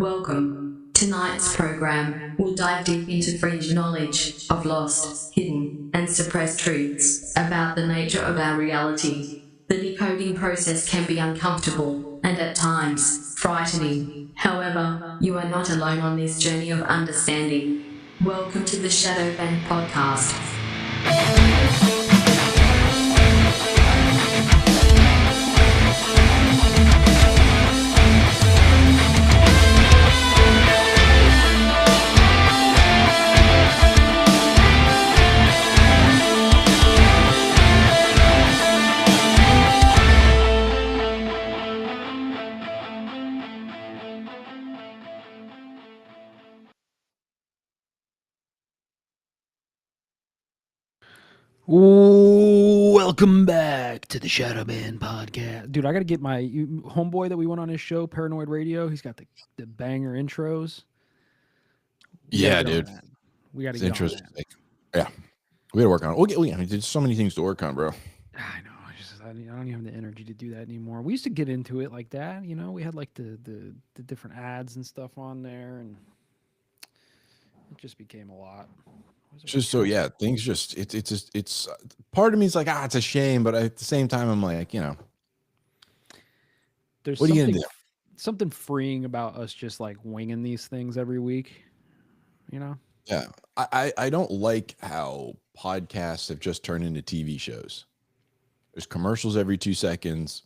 Welcome. Tonight's program will dive deep into fringe knowledge of lost, hidden, and suppressed truths about the nature of our reality. The decoding process can be uncomfortable and at times frightening. However, you are not alone on this journey of understanding. Welcome to the Shadow Band Podcast. Welcome back to the Shadow Band Podcast. Dude, I got to get my homeboy that we went on his show, Paranoid Radio. He's got the banger intros. Yeah, dude. We got to get on that. Yeah. We got to work on it. There's so many things to work on, bro. I know. I don't even have the energy to do that anymore. We used to get into it like that. You know, we had like the different ads and stuff on there, and it just became a lot. Things just it's part of me is like, it's a shame, but at the same time I'm like, there's what are you gonna do? Something freeing about us just like winging these things every week, you know? Yeah. I don't like how podcasts have just turned into TV shows. There's commercials every 2 seconds.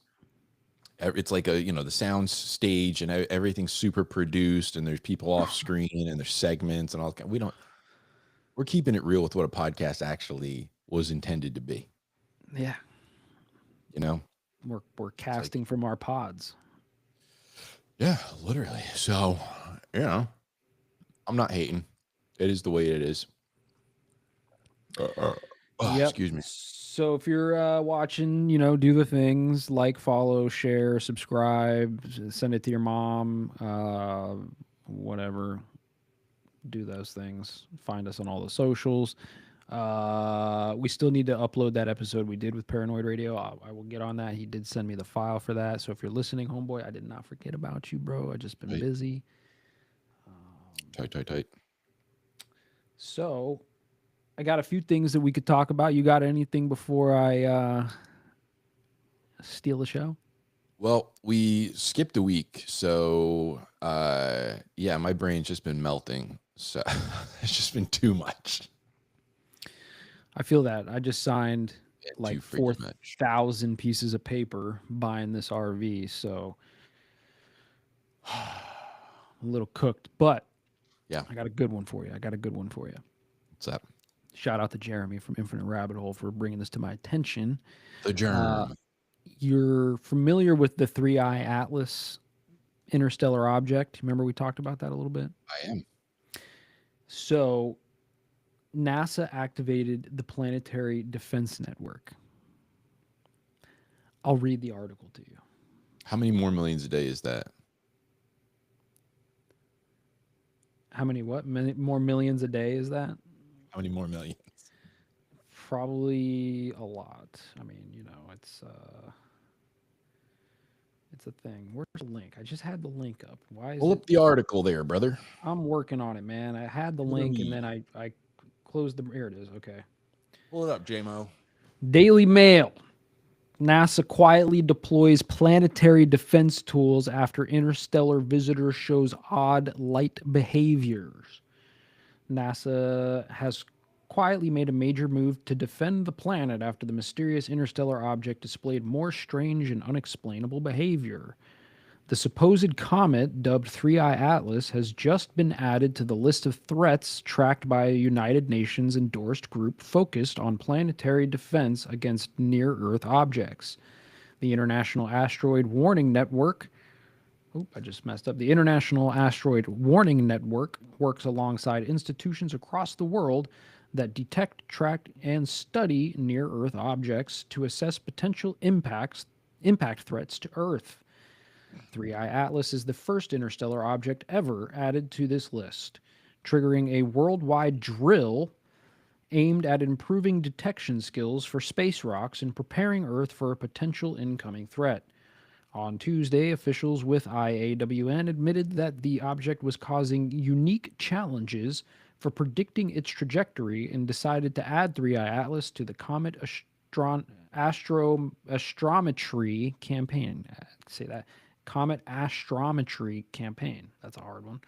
It's like the sound stage and everything's super produced, and there's people off screen and there's segments and all that. We're keeping it real with what a podcast actually was intended to be. Yeah. We're casting from our pods. Yeah, literally. So, I'm not hating. It is the way it is. Yep. Excuse me. So if you're watching, do the things like follow, share, subscribe, send it to your mom, whatever. Do those things. Find us on all the socials. We still need to upload that episode we did with Paranoid Radio. I will get on that. He did send me the file for that. So if you're listening, homeboy, I did not forget about you, bro. I just been busy. Tight. So I got a few things that we could talk about. You got anything before I steal the show? Well, we skipped a week. So, my brain's just been melting. So it's just been too much. I feel that. I just signed like 4,000 pieces of paper buying this RV. So I'm a little cooked, but yeah, I got a good one for you. What's up? Shout out to Jeremy from Infinite Rabbit Hole for bringing this to my attention. The germ. You're familiar with the 3i Atlas interstellar object? Remember we talked about that a little bit? I am. So NASA activated the Planetary Defense Network. I'll read the article to you. How many more millions a day is that? How many more millions a day is that? How many more millions? Probably a lot. I mean, it's a thing. Where's the link? I just had the link up. Pull up the article there, brother. I'm working on it, man. I had the link and then I closed the. Here it is. Okay. Pull it up, J-Mo. Daily Mail. NASA quietly deploys planetary defense tools after interstellar visitor shows odd light behaviors. NASA has quietly made a major move to defend the planet after the mysterious interstellar object displayed more strange and unexplainable behavior. The supposed comet, dubbed 3i Atlas, has just been added to the list of threats tracked by a United Nations-endorsed group focused on planetary defense against near-Earth objects. The International Asteroid Warning Network The International Asteroid Warning Network works alongside institutions across the world that detect, track, and study near-Earth objects to assess potential impact threats to Earth. 3i Atlas is the first interstellar object ever added to this list, triggering a worldwide drill aimed at improving detection skills for space rocks and preparing Earth for a potential incoming threat. On Tuesday, officials with IAWN admitted that the object was causing unique challenges for predicting its trajectory and decided to add 3i Atlas to the Comet Astrometry campaign. Say that. Comet Astrometry campaign. That's a hard one.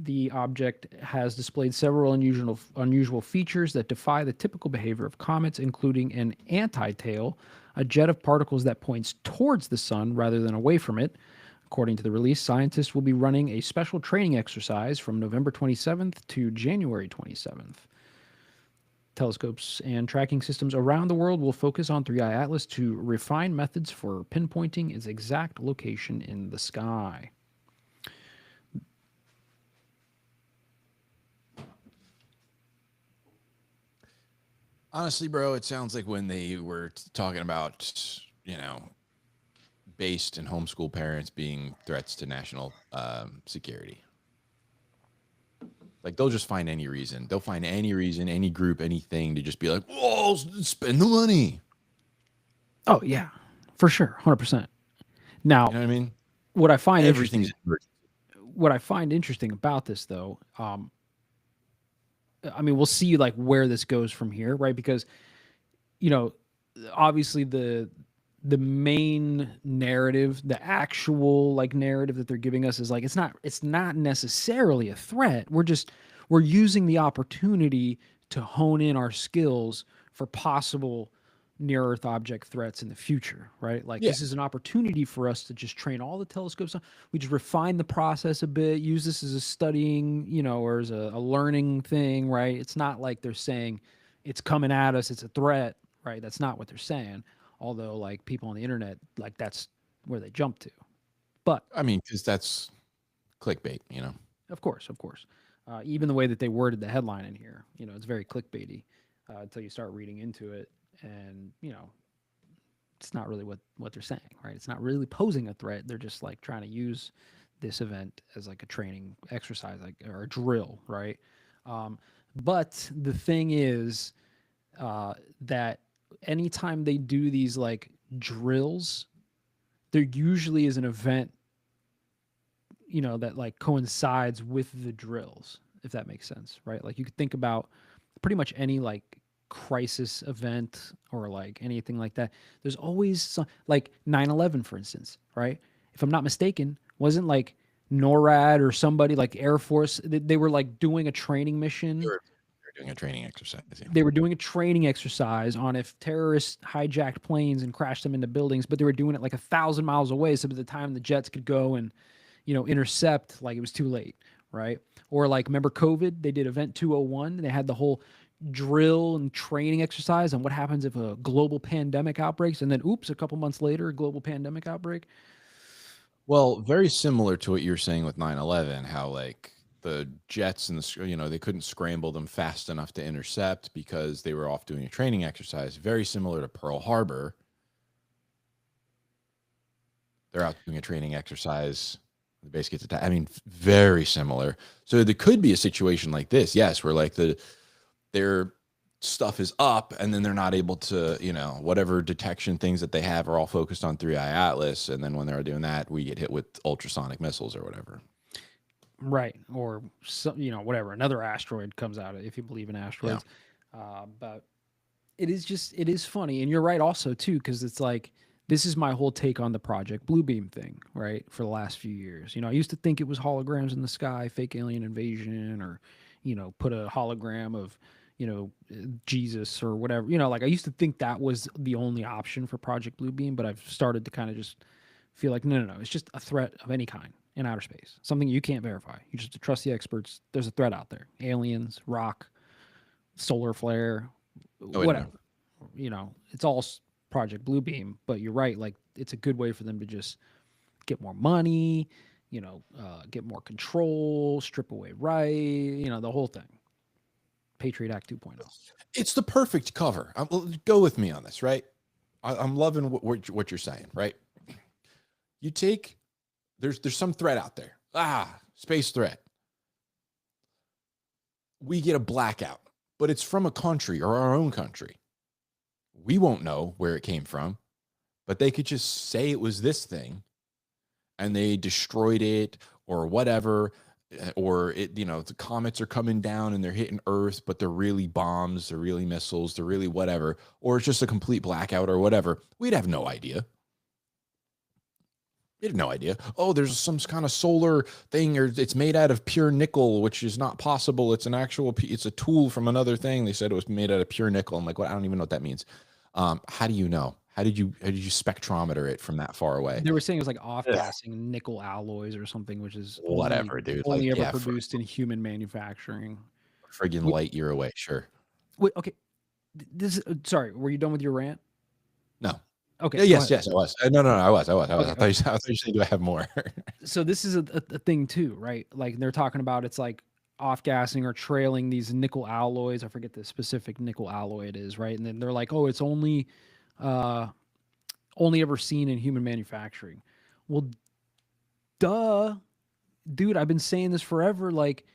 The object has displayed several unusual features that defy the typical behavior of comets, including an anti-tail, a jet of particles that points towards the sun rather than away from it. According to the release, scientists will be running a special training exercise from November 27th to January 27th. Telescopes and tracking systems around the world will focus on 3i Atlas to refine methods for pinpointing its exact location in the sky. Honestly, bro, it sounds like when they were talking about, based and homeschool parents being threats to national security. Like, they'll just find any reason. They'll find any reason, any group, anything to just be like, whoa, spend the money. Oh, yeah, for sure. 100%. Now, you know what I mean? What I find interesting about this, though, we'll see like where this goes from here, right? Because, obviously the main narrative, the actual like narrative that they're giving us is like it's not necessarily a threat. We're using the opportunity to hone in our skills for possible near Earth object threats in the future, right? Like This is an opportunity for us to just train all the telescopes. We just refine the process a bit, use this as a studying, or as a learning thing, right? It's not like they're saying it's coming at us, it's a threat, right? That's not what they're saying. Although like people on the internet, like that's where they jump to. But because that's clickbait, Of course. Even the way that they worded the headline in here, it's very clickbaity until you start reading into it. And, it's not really what they're saying, right? It's not really posing a threat. They're just like trying to use this event as like a training exercise, or a drill, right? But the thing is that anytime they do these like drills, there usually is an event, that like coincides with the drills, if that makes sense, right? Like you could think about pretty much any like crisis event or like anything like that. There's always some, like 9/11, for instance, right? If I'm not mistaken, wasn't like NORAD or somebody like Air Force, they were like doing a training mission. They were doing a training exercise. Yeah. They were doing a training exercise on if terrorists hijacked planes and crashed them into buildings, but they were doing it like 1,000 miles away. So by the time the jets could go and, intercept, like it was too late, right? Or like, remember COVID? They did Event 201. They had the whole drill and training exercise on what happens if a global pandemic outbreaks, and then a couple months later, a global pandemic outbreak. Well, very similar to what you're saying with 9/11, how like the jets and they couldn't scramble them fast enough to intercept because they were off doing a training exercise. Very similar to Pearl Harbor. They're out doing a training exercise. The base gets attacked. Very similar. So there could be a situation like this, yes, where like their stuff is up and then they're not able to, whatever detection things that they have are all focused on 3i Atlas. And then when they're doing that, we get hit with ultrasonic missiles or whatever. Right. Or, whatever, another asteroid comes out, if you believe in asteroids. Yeah. But it is funny. And you're right also too, because it's like, this is my whole take on the Project Bluebeam thing, right? For the last few years. I used to think it was holograms in the sky, fake alien invasion, or, put a hologram of, Jesus or whatever. Like I used to think that was the only option for Project Bluebeam, but I've started to kind of just feel like, no. It's just a threat of any kind in outer space. Something you can't verify. You just trust the experts. There's a threat out there. Aliens, rock, solar flare, whatever. It's all Project Bluebeam, but you're right. Like it's a good way for them to just get more money, get more control, strip away right, the whole thing. Patriot Act 2.0. It's the perfect cover. Go with me on this, right? I'm loving what you're saying, right? You take, there's some threat out there. Space threat. We get a blackout, but it's from a country or our own country. We won't know where it came from, but they could just say it was this thing and they destroyed it or whatever, or it, the comets are coming down and they're hitting Earth, but they're really bombs, they're really missiles, they're really whatever, or it's just a complete blackout or whatever. We'd have no idea. We have no idea. Oh, there's some kind of solar thing, or it's made out of pure nickel, which is not possible. It's it's a tool from another thing. They said it was made out of pure nickel. I'm like, what? I don't even know what that means. How do you know? How did you spectrometer it from that far away? They were saying it was like off-gassing nickel alloys or something, which is Whatever, dude. only Like, ever produced in human manufacturing. Friggin' light year away, sure. Wait, okay. Sorry, were you done with your rant? No. Okay. Yeah, yes, I was. No, I was. Okay, I thought you said, do I have more? So this is a thing too, right? Like they're talking about it's like off-gassing or trailing these nickel alloys. I forget the specific nickel alloy it is, right? And then they're like, oh, it's only ever seen in human manufacturing. Well, duh, dude, I've been saying this forever. Like,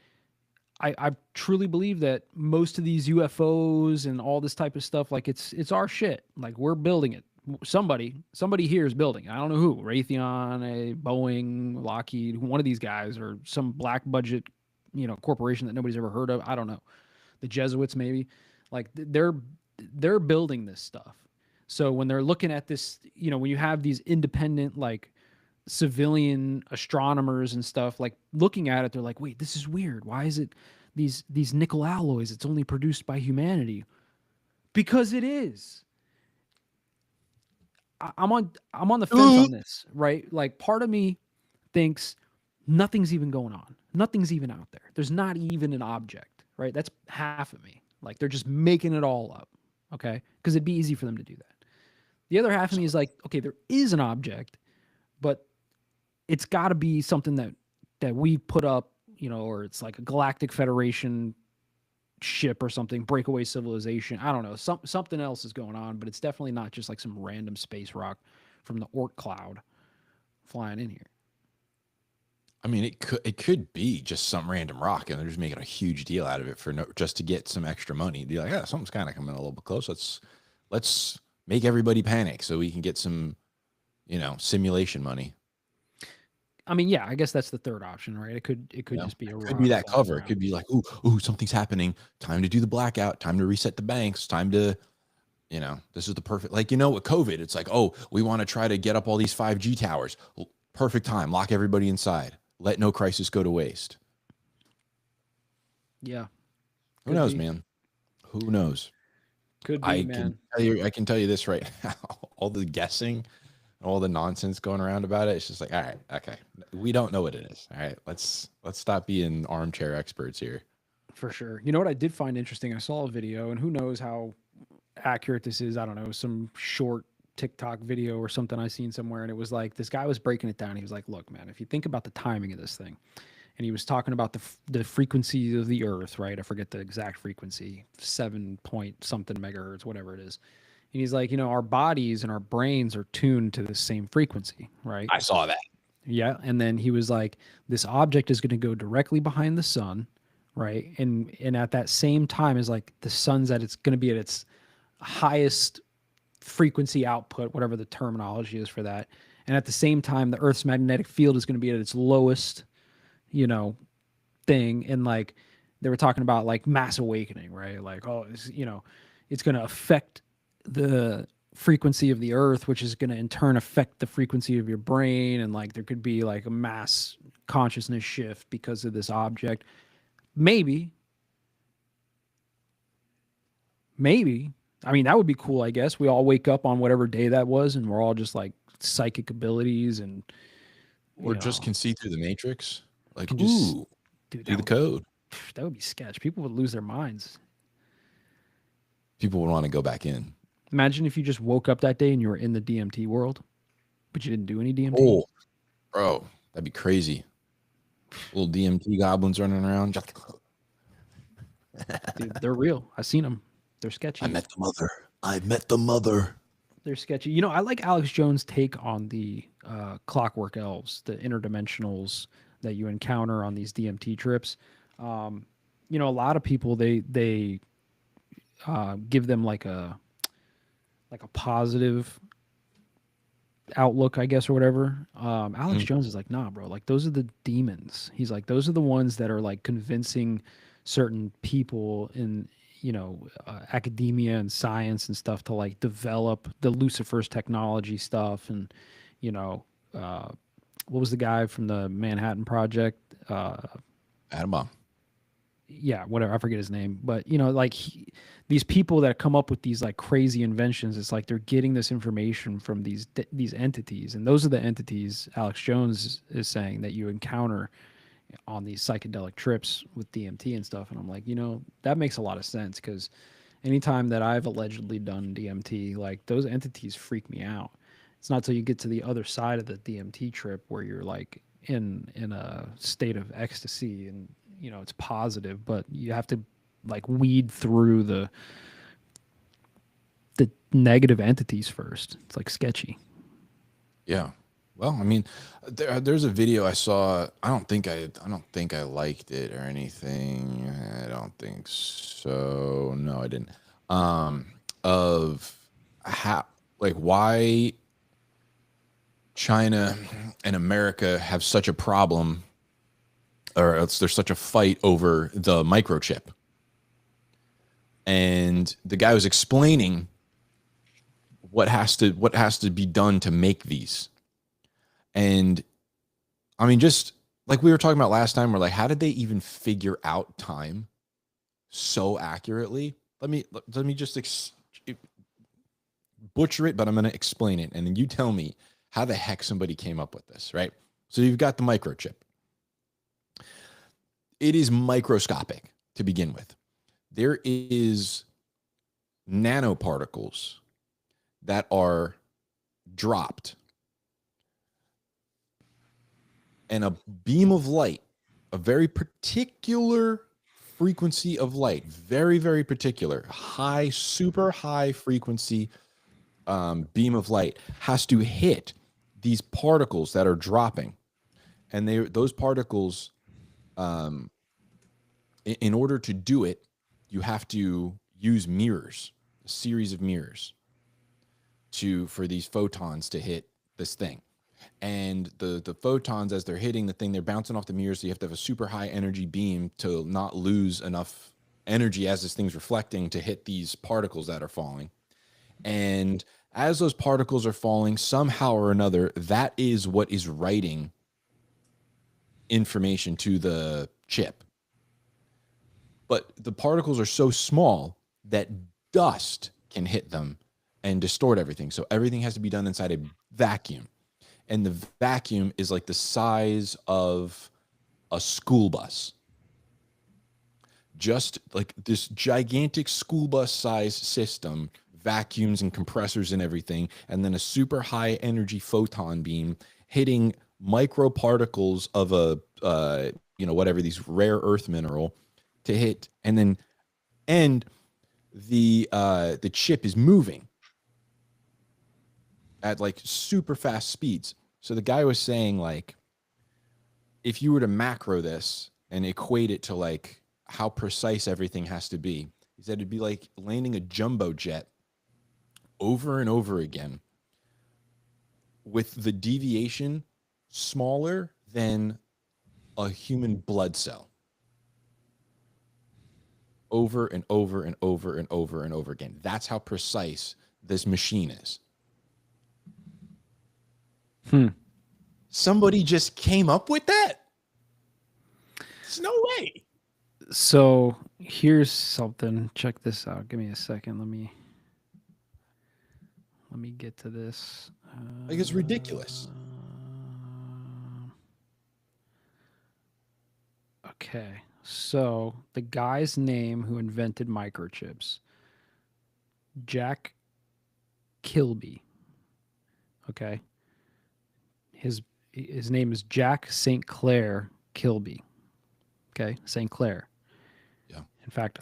I truly believe that most of these UFOs and all this type of stuff, like it's our shit. Like we're building it. Somebody here is building it. I don't know who. Raytheon, Boeing, Lockheed, one of these guys, or some black budget, corporation that nobody's ever heard of. I don't know. The Jesuits, maybe. Like they're building this stuff. So when they're looking at this, when you have these independent, like civilian astronomers and stuff, like looking at it, they're like, wait, this is weird. Why is it these nickel alloys? It's only produced by humanity. Because it is. I'm on the fence on this, right? Like part of me thinks nothing's even going on. Nothing's even out there. There's not even an object, right? That's half of me. Like they're just making it all up, okay? Because it'd be easy for them to do that. The other half of me is like, okay, there is an object, but it's got to be something that we put up, or it's like a Galactic Federation ship or something, breakaway civilization. I don't know. Something else is going on, but it's definitely not just like some random space rock from the Oort cloud flying in here. I mean, it could be just some random rock, and they're just making a huge deal out of it just to get some extra money. Be like, yeah, something's kind of coming a little bit close. Let's make everybody panic so we can get some, simulation money. I mean, yeah, I guess that's the third option, right? It could just be could be that cover. It could be like, ooh, something's happening. Time to do the blackout. Time to reset the banks. Time to, this is the perfect, like, with COVID, it's like, oh, we want to try to get up all these 5G towers. Perfect time. Lock everybody inside. Let no crisis go to waste. Yeah. Who knows, man? Who knows? Could be, man. I can tell you this right now. All the guessing, all the nonsense going around about it, it's just like, all right, okay, we don't know what it is. All right, let's stop being armchair experts here. For sure. You know what I did find interesting? I saw a video, and who knows how accurate this is. I don't know, some short TikTok video or something I seen somewhere, and it was like this guy was breaking it down. He was like, look, man, if you think about the timing of this thing, and he was talking about the frequency of the Earth, right? I forget the exact frequency, 7 point something megahertz, whatever it is. And he's like, our bodies and our brains are tuned to the same frequency, right? I saw that. Yeah. And then he was like, this object is going to go directly behind the sun, right? And at that same time is like the sun's it's going to be at its highest frequency output, whatever the terminology is for that. And at the same time, the Earth's magnetic field is going to be at its lowest, thing. And like they were talking about like mass awakening, right? Like, oh, it's going to affect the frequency of the Earth, which is going to in turn affect the frequency of your brain. And like there could be like a mass consciousness shift because of this object. Maybe. I mean, that would be cool, I guess. We all wake up on whatever day that was, and we're all just like psychic abilities and or just can see through the matrix. Like, do the code. That would be sketch. People would lose their minds. People would want to go back in. Imagine if you just woke up that day and you were in the DMT world, but you didn't do any DMT. Oh, bro, that'd be crazy. Little DMT goblins running around. Dude, they're real. I've seen them. They're sketchy. I met the mother. They're sketchy. I like Alex Jones' take on the clockwork elves, the interdimensionals that you encounter on these DMT trips. A lot of people they give them like a positive outlook, I guess, or whatever. Alex Mhm. Jones is like, nah, bro. Like those are the demons. He's like, those are the ones that are like convincing certain people in academia and science and stuff to like develop the Lucifer's technology stuff and you know uh, what was the guy from the Manhattan Project? Atom bomb. Yeah, whatever, I forget his name, but like these people that come up with these like crazy inventions, it's like they're getting this information from these entities, and those are the entities Alex Jones is saying that you encounter on these psychedelic trips with DMT and stuff. And I'm like, that makes a lot of sense because anytime that I've allegedly done DMT, like those entities freak me out. It's not till you get to the other side of the DMT trip where you're like in a state of ecstasy and it's positive, but you have to like weed through the negative entities first. It's like sketchy. Yeah. Well, I mean, there's a video I saw. I don't think I liked it or anything. I don't think so. No, I didn't. Of how, like, why China and America have such a problem, or else there's such a fight over the microchip. And the guy was explaining what has to be done to make these. And I mean, just like we were talking about last time, we're like, how did they even figure out time so accurately? Let me just butcher it, but I'm going to explain it, and then you tell me how the heck somebody came up with this, right? So you've got the microchip. It is microscopic to begin with. There is nanoparticles that are dropped, and a beam of light, a very particular frequency of light, very, very particular, high, super high frequency beam of light has to hit these particles that are dropping. And those particles, in order to do it, you have to use mirrors, a series of mirrors for these photons to hit this thing. And the photons, as they're hitting the thing, they're bouncing off the mirror, so you have to have a super high energy beam to not lose enough energy as this thing's reflecting to hit these particles that are falling. And as those particles are falling, somehow or another, that is what is writing information to the chip. But the particles are so small that dust can hit them and distort everything. So everything has to be done inside a vacuum. And the vacuum is like the size of a school bus. Just like this gigantic school bus size system, vacuums and compressors and everything, and then a super high energy photon beam hitting microparticles of whatever, these rare earth mineral to hit, and the chip is moving at like super fast speeds. So the guy was saying, like, if you were to macro this and equate it to like how precise everything has to be, he said it'd be like landing a jumbo jet over and over again with the deviation smaller than a human blood cell, over and over and over and over and over again. That's how precise this machine is. Somebody just came up with that? There's no way. So here's something. Check this out. Give me a second. Let me get to this. Like, it's ridiculous. Okay. So the guy's name who invented microchips, Jack Kilby. Okay. His name is Jack St. Clair Kilby. Okay, St. Clair. Yeah. In fact,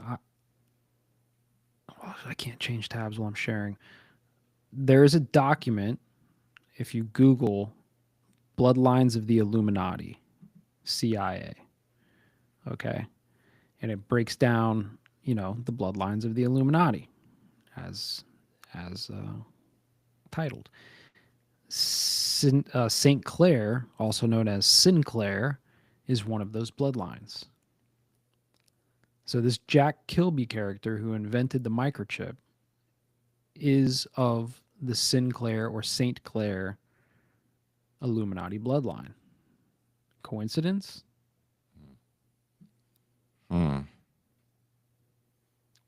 I can't change tabs while I'm sharing. There is a document, if you Google Bloodlines of the Illuminati, CIA. Okay. And it breaks down, the bloodlines of the Illuminati as titled. St. Clair, also known as Sinclair, is one of those bloodlines. So this Jack Kilby character who invented the microchip is of the Sinclair or St. Clair Illuminati bloodline. Coincidence?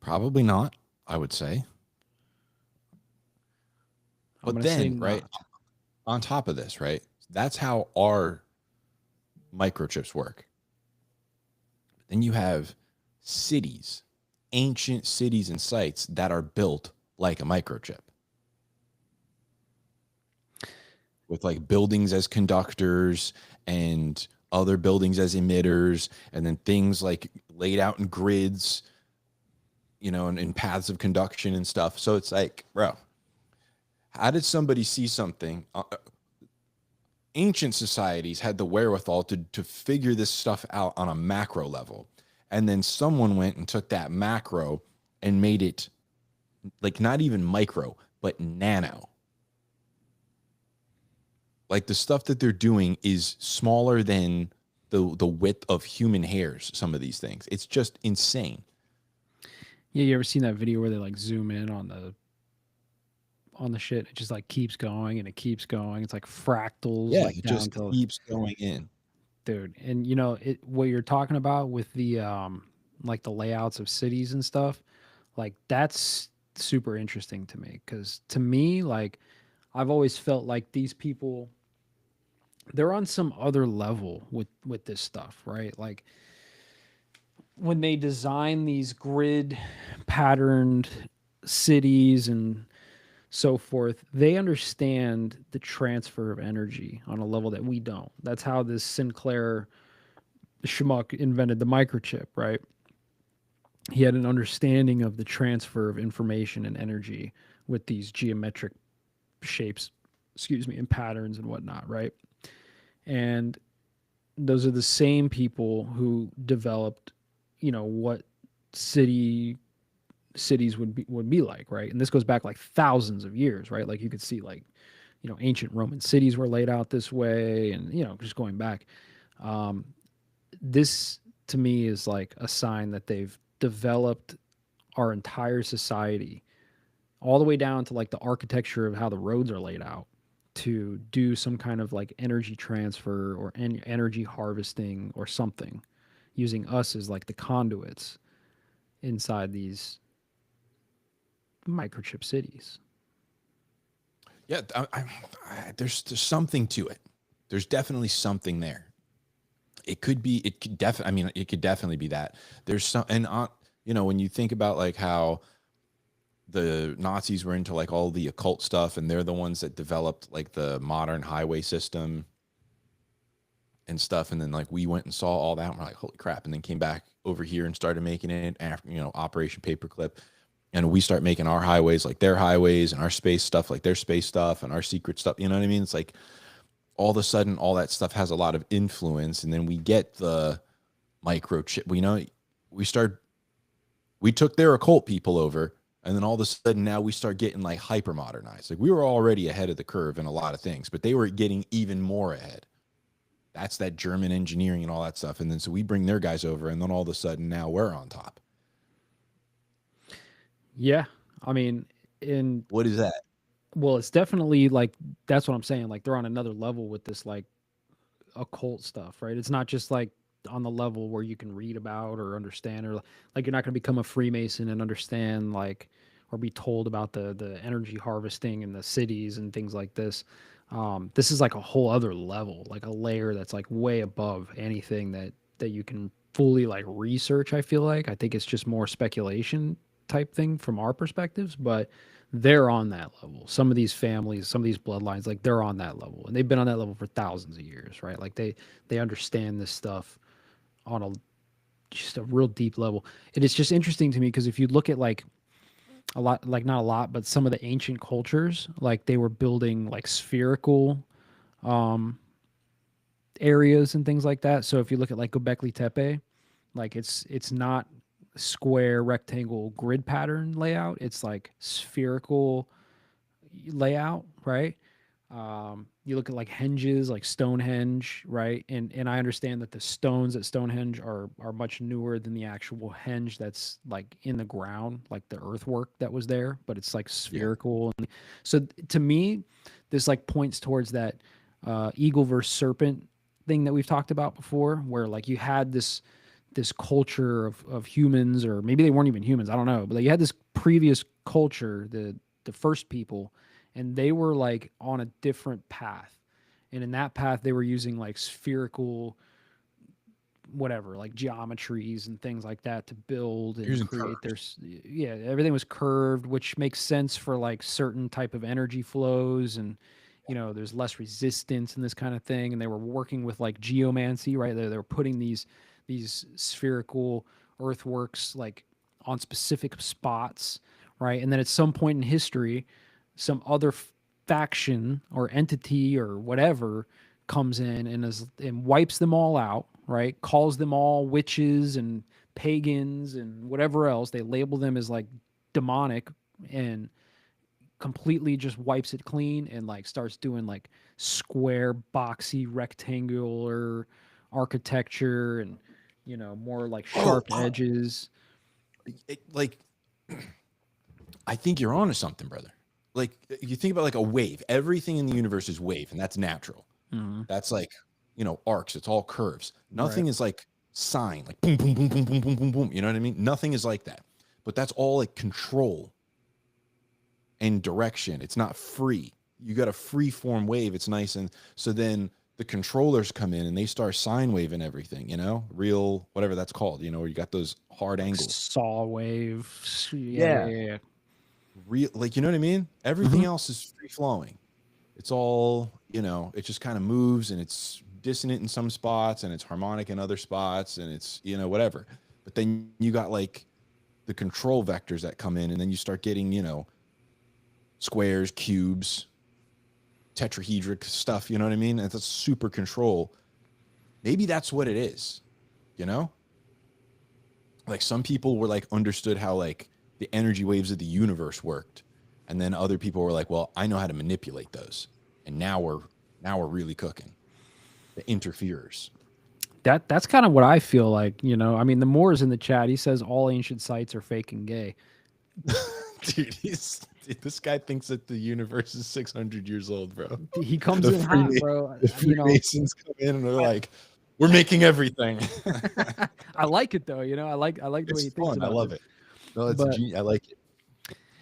Probably not, I would say. But then, right, on top of this, right, that's how our microchips work. Then you have cities, ancient cities and sites that are built like a microchip, with like buildings as conductors and other buildings as emitters, and then things like laid out in grids, you know, and in paths of conduction and stuff. So it's like, bro, how did somebody see something? Ancient societies had the wherewithal to figure this stuff out on a macro level. And then someone went and took that macro and made it like not even micro, but nano. Like the stuff that they're doing is smaller than the width of human hairs, some of these things. It's just insane. Yeah, you ever seen that video where they like zoom in on the shit? It just like keeps going and it keeps going. It's like fractals. Yeah, like it just to, keeps going in. Dude. And you know, what you're talking about with the like the layouts of cities and stuff, like that's super interesting to me. Cause to me, like I've always felt like these people, they're on some other level with this stuff, right? Like when they design these grid patterned cities and so forth, they understand the transfer of energy on a level that we don't. That's how this Sinclair schmuck invented the microchip, right? He had an understanding of the transfer of information and energy with these geometric shapes, and patterns and whatnot, right? And those are the same people who developed, you know, what cities would be like, right? And this goes back like thousands of years, right? Like you could see like, you know, ancient Roman cities were laid out this way, and you know, just going back. This to me is like a sign that they've developed our entire society all the way down to like the architecture of how the roads are laid out to do some kind of like energy transfer or energy harvesting or something, using us as like the conduits inside these microchip cities. Yeah, there's something to it. There's definitely something there. It could be. It could definitely. I mean, it could definitely be that. There's some, and you know, when you think about like how the Nazis were into like all the occult stuff, and they're the ones that developed like the modern highway system and stuff, and then like we went and saw all that, and we're like, holy crap, and then came back over here and started making it after, you know, Operation Paperclip. And we start making our highways like their highways and our space stuff like their space stuff and our secret stuff. You know what I mean? It's like all of a sudden, all that stuff has a lot of influence. And then we get the microchip. We took their occult people over. And then all of a sudden now we start getting like hyper modernized. Like we were already ahead of the curve in a lot of things, but they were getting even more ahead. That's that German engineering and all that stuff. And then so we bring their guys over, and then all of a sudden now we're on top. Yeah. I mean, what is that? Well, it's definitely like, that's what I'm saying. Like they're on another level with this like occult stuff, right? It's not just like on the level where you can read about or understand, or like you're not going to become a Freemason and understand like, or be told about the energy harvesting in the cities and things like this. This is like a whole other level, like a layer that's like way above anything that you can fully like research. I think it's just more speculation type thing from our perspectives, but they're on that level. Some of these families, some of these bloodlines, like they're on that level, and they've been on that level for thousands of years, right? Like they understand this stuff on just a real deep level. And it's just interesting to me because if you look at like a lot, like not a lot, but some of the ancient cultures, like they were building like spherical areas and things like that. So if you look at like Göbekli Tepe, like it's not square rectangle grid pattern layout, it's like spherical layout, right? You look at like henges, like Stonehenge, right? And I understand that the stones at Stonehenge are much newer than the actual henge that's like in the ground, like the earthwork that was there, but it's like Yeah. spherical. And so to me, this like points towards that eagle versus serpent thing that we've talked about before, where like you had this culture of humans, or maybe they weren't even humans, I don't know, but like, you had this previous culture, the first people, and they were like on a different path, and in that path they were using like spherical whatever, like geometries and things like that to build and Using create their curves. yeah, everything was curved, which makes sense for like certain type of energy flows, and there's less resistance and this kind of thing, and they were working with like geomancy, right? They were putting these spherical earthworks like on specific spots, right? And then at some point in history, some other faction or entity or whatever comes in and wipes them all out, right? Calls them all witches and pagans and whatever else. They label them as like demonic, and completely just wipes it clean and like starts doing like square, boxy, rectangular architecture, and more like Oh, sharp edges. like I think you're onto something, brother. Like you think about like a wave. Everything in the universe is wave, and that's natural. Mm-hmm. That's like, arcs. It's all curves. Right. Nothing is like sine, like boom, boom, boom, boom, boom, boom, boom, boom. You know what I mean? Nothing is like that. But that's all like control and direction. It's not free. You got a free form wave. It's nice. And so then the controllers come in and they start sine waving everything, real, whatever that's called, where you got those hard Like angles. saw wave. Yeah, yeah, Yeah. yeah. Real, like, you know what I mean? Everything else is free flowing. It's all, it just kind of moves, and it's dissonant in some spots and it's harmonic in other spots, and it's, whatever. But then you got like the control vectors that come in, and then you start getting, squares, cubes, tetrahedric stuff, you know what I mean? And that's super control. Maybe that's what it is, Like some people were like understood how like the energy waves of the universe worked. And then other people were like, well, I know how to manipulate those. And now we're really cooking. The interferers. That's kind of what I feel like, I mean, the Moore's in the chat. He says all ancient sites are fake and gay. Dude, this guy thinks that the universe is 600 years old, bro. He comes in hot, bro. The Freemasons come in and they're like, we're making everything. I like it though, I like the way he It's thinks fun. I about love it. it. No, it's But- genius. I like it.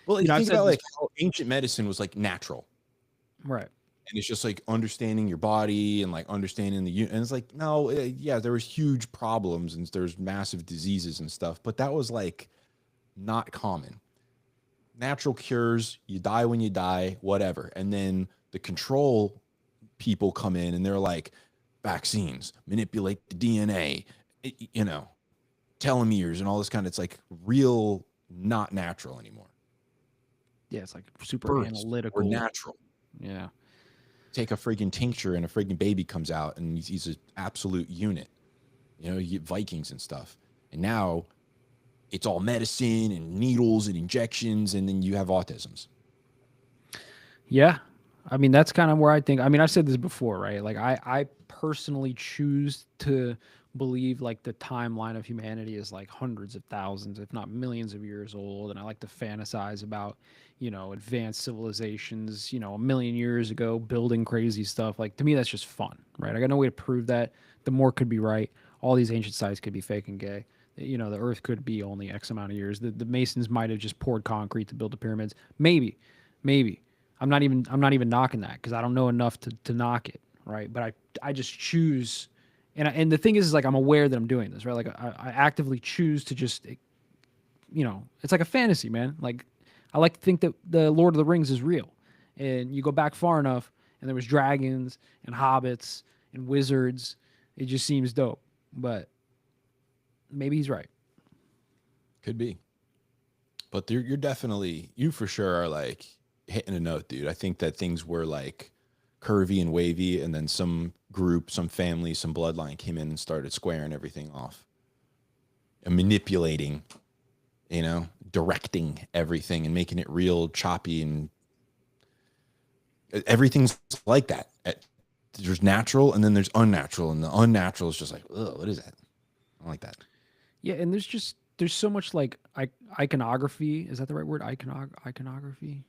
Well, You know, I've think said about this- like how ancient medicine was like natural. Right. And it's just like understanding your body and like understanding and it's like, no, yeah, there was huge problems and there's massive diseases and stuff, but that was like not common. Natural cures, you die when you die, whatever. And then the control people come in and they're like, vaccines, manipulate the DNA, telomeres and all this kind of, it's like real, not natural anymore. Yeah, it's like super Births analytical. or natural. Yeah. Take a friggin' tincture and a friggin' baby comes out and he's an absolute unit. You get Vikings and stuff. And now it's all medicine and needles and injections, and then you have autisms. Yeah. I mean, that's kind of where I think, I mean, I've said this before, right? Like I personally choose to believe like the timeline of humanity is like hundreds of thousands, if not millions of years old. And I like to fantasize about, advanced civilizations, a million years ago, building crazy stuff. Like to me, that's just fun, right? I got no way to prove that. The more could be right. All these ancient sites could be fake and gay. The earth could be only X amount of years. The Masons might have just poured concrete to build the pyramids. Maybe. I'm not even knocking that because I don't know enough to knock it, right? But I just choose, and the thing is like I'm aware that I'm doing this, right? Like I actively choose to just, it's like a fantasy, man. Like I like to think that the Lord of the Rings is real, and you go back far enough, and there was dragons and hobbits and wizards. It just seems dope, but maybe he's right. Could be. But you're definitely, you for sure are like hitting a note, dude. I think that things were like curvy and wavy, and then some group, some family, some bloodline came in and started squaring everything off and manipulating, directing everything and making it real choppy and everything's like that. There's natural and then there's unnatural, and the unnatural is just like, oh, what is that? I don't like that. Yeah, and there's so much like iconography. Is that the right word? Iconography.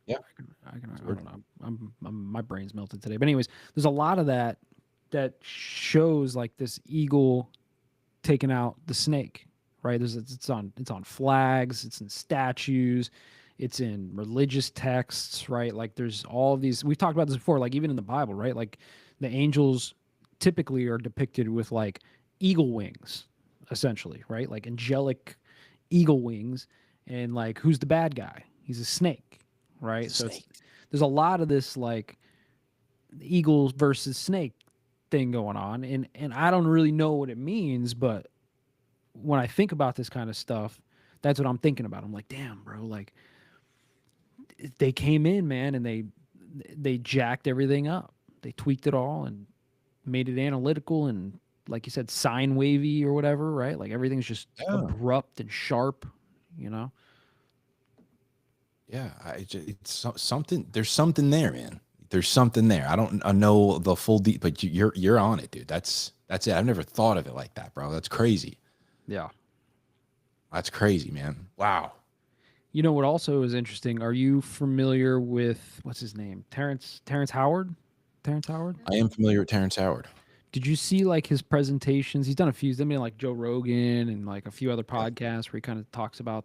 Yeah. I don't know. My brain's melted today. But anyways, there's a lot of that shows like this eagle taking out the snake, right? It's on flags, it's in statues, it's in religious texts, right? Like there's all of these. We've talked about this before, like even in the Bible, right? Like the angels typically are depicted with like eagle wings, essentially, right? Like angelic eagle wings, and like who's the bad guy? He's a snake, right? So there's a lot of this like eagles versus snake thing going on, and I don't really know what it means, but when I think about this kind of stuff, that's what I'm thinking about. I'm like, damn, bro, like they came in, man, and they jacked everything up. They tweaked it all and made it analytical and, like you said, sine wavy or whatever, right? Like everything's just abrupt and sharp, you know? Yeah, it's something. There's something there, man. There's something there. I know the full deep, but you're on it, dude. That's it. I've never thought of it like that, bro. That's crazy. Yeah, that's crazy, man. Wow. You know what also is interesting? Are you familiar with what's his name? Terrence Howard? Terrence Howard? I am familiar with Terrence Howard. Did you see like his presentations? He's done a few. He's done like Joe Rogan and like a few other podcasts where he kind of talks about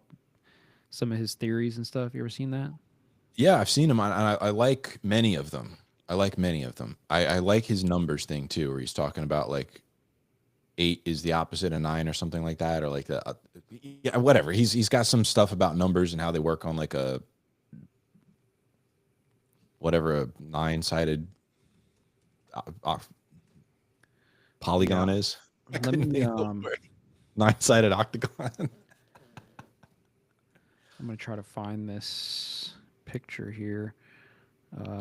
some of his theories and stuff. You ever seen that? Yeah, I've seen him. I like many of them. I like his numbers thing too, where he's talking about like 8 is the opposite of 9 or something like that, or like the yeah, whatever. He's got some stuff about numbers and how they work on like a whatever a 9-sided polygon is. Let me 9-sided octagon. I'm gonna try to find this picture here.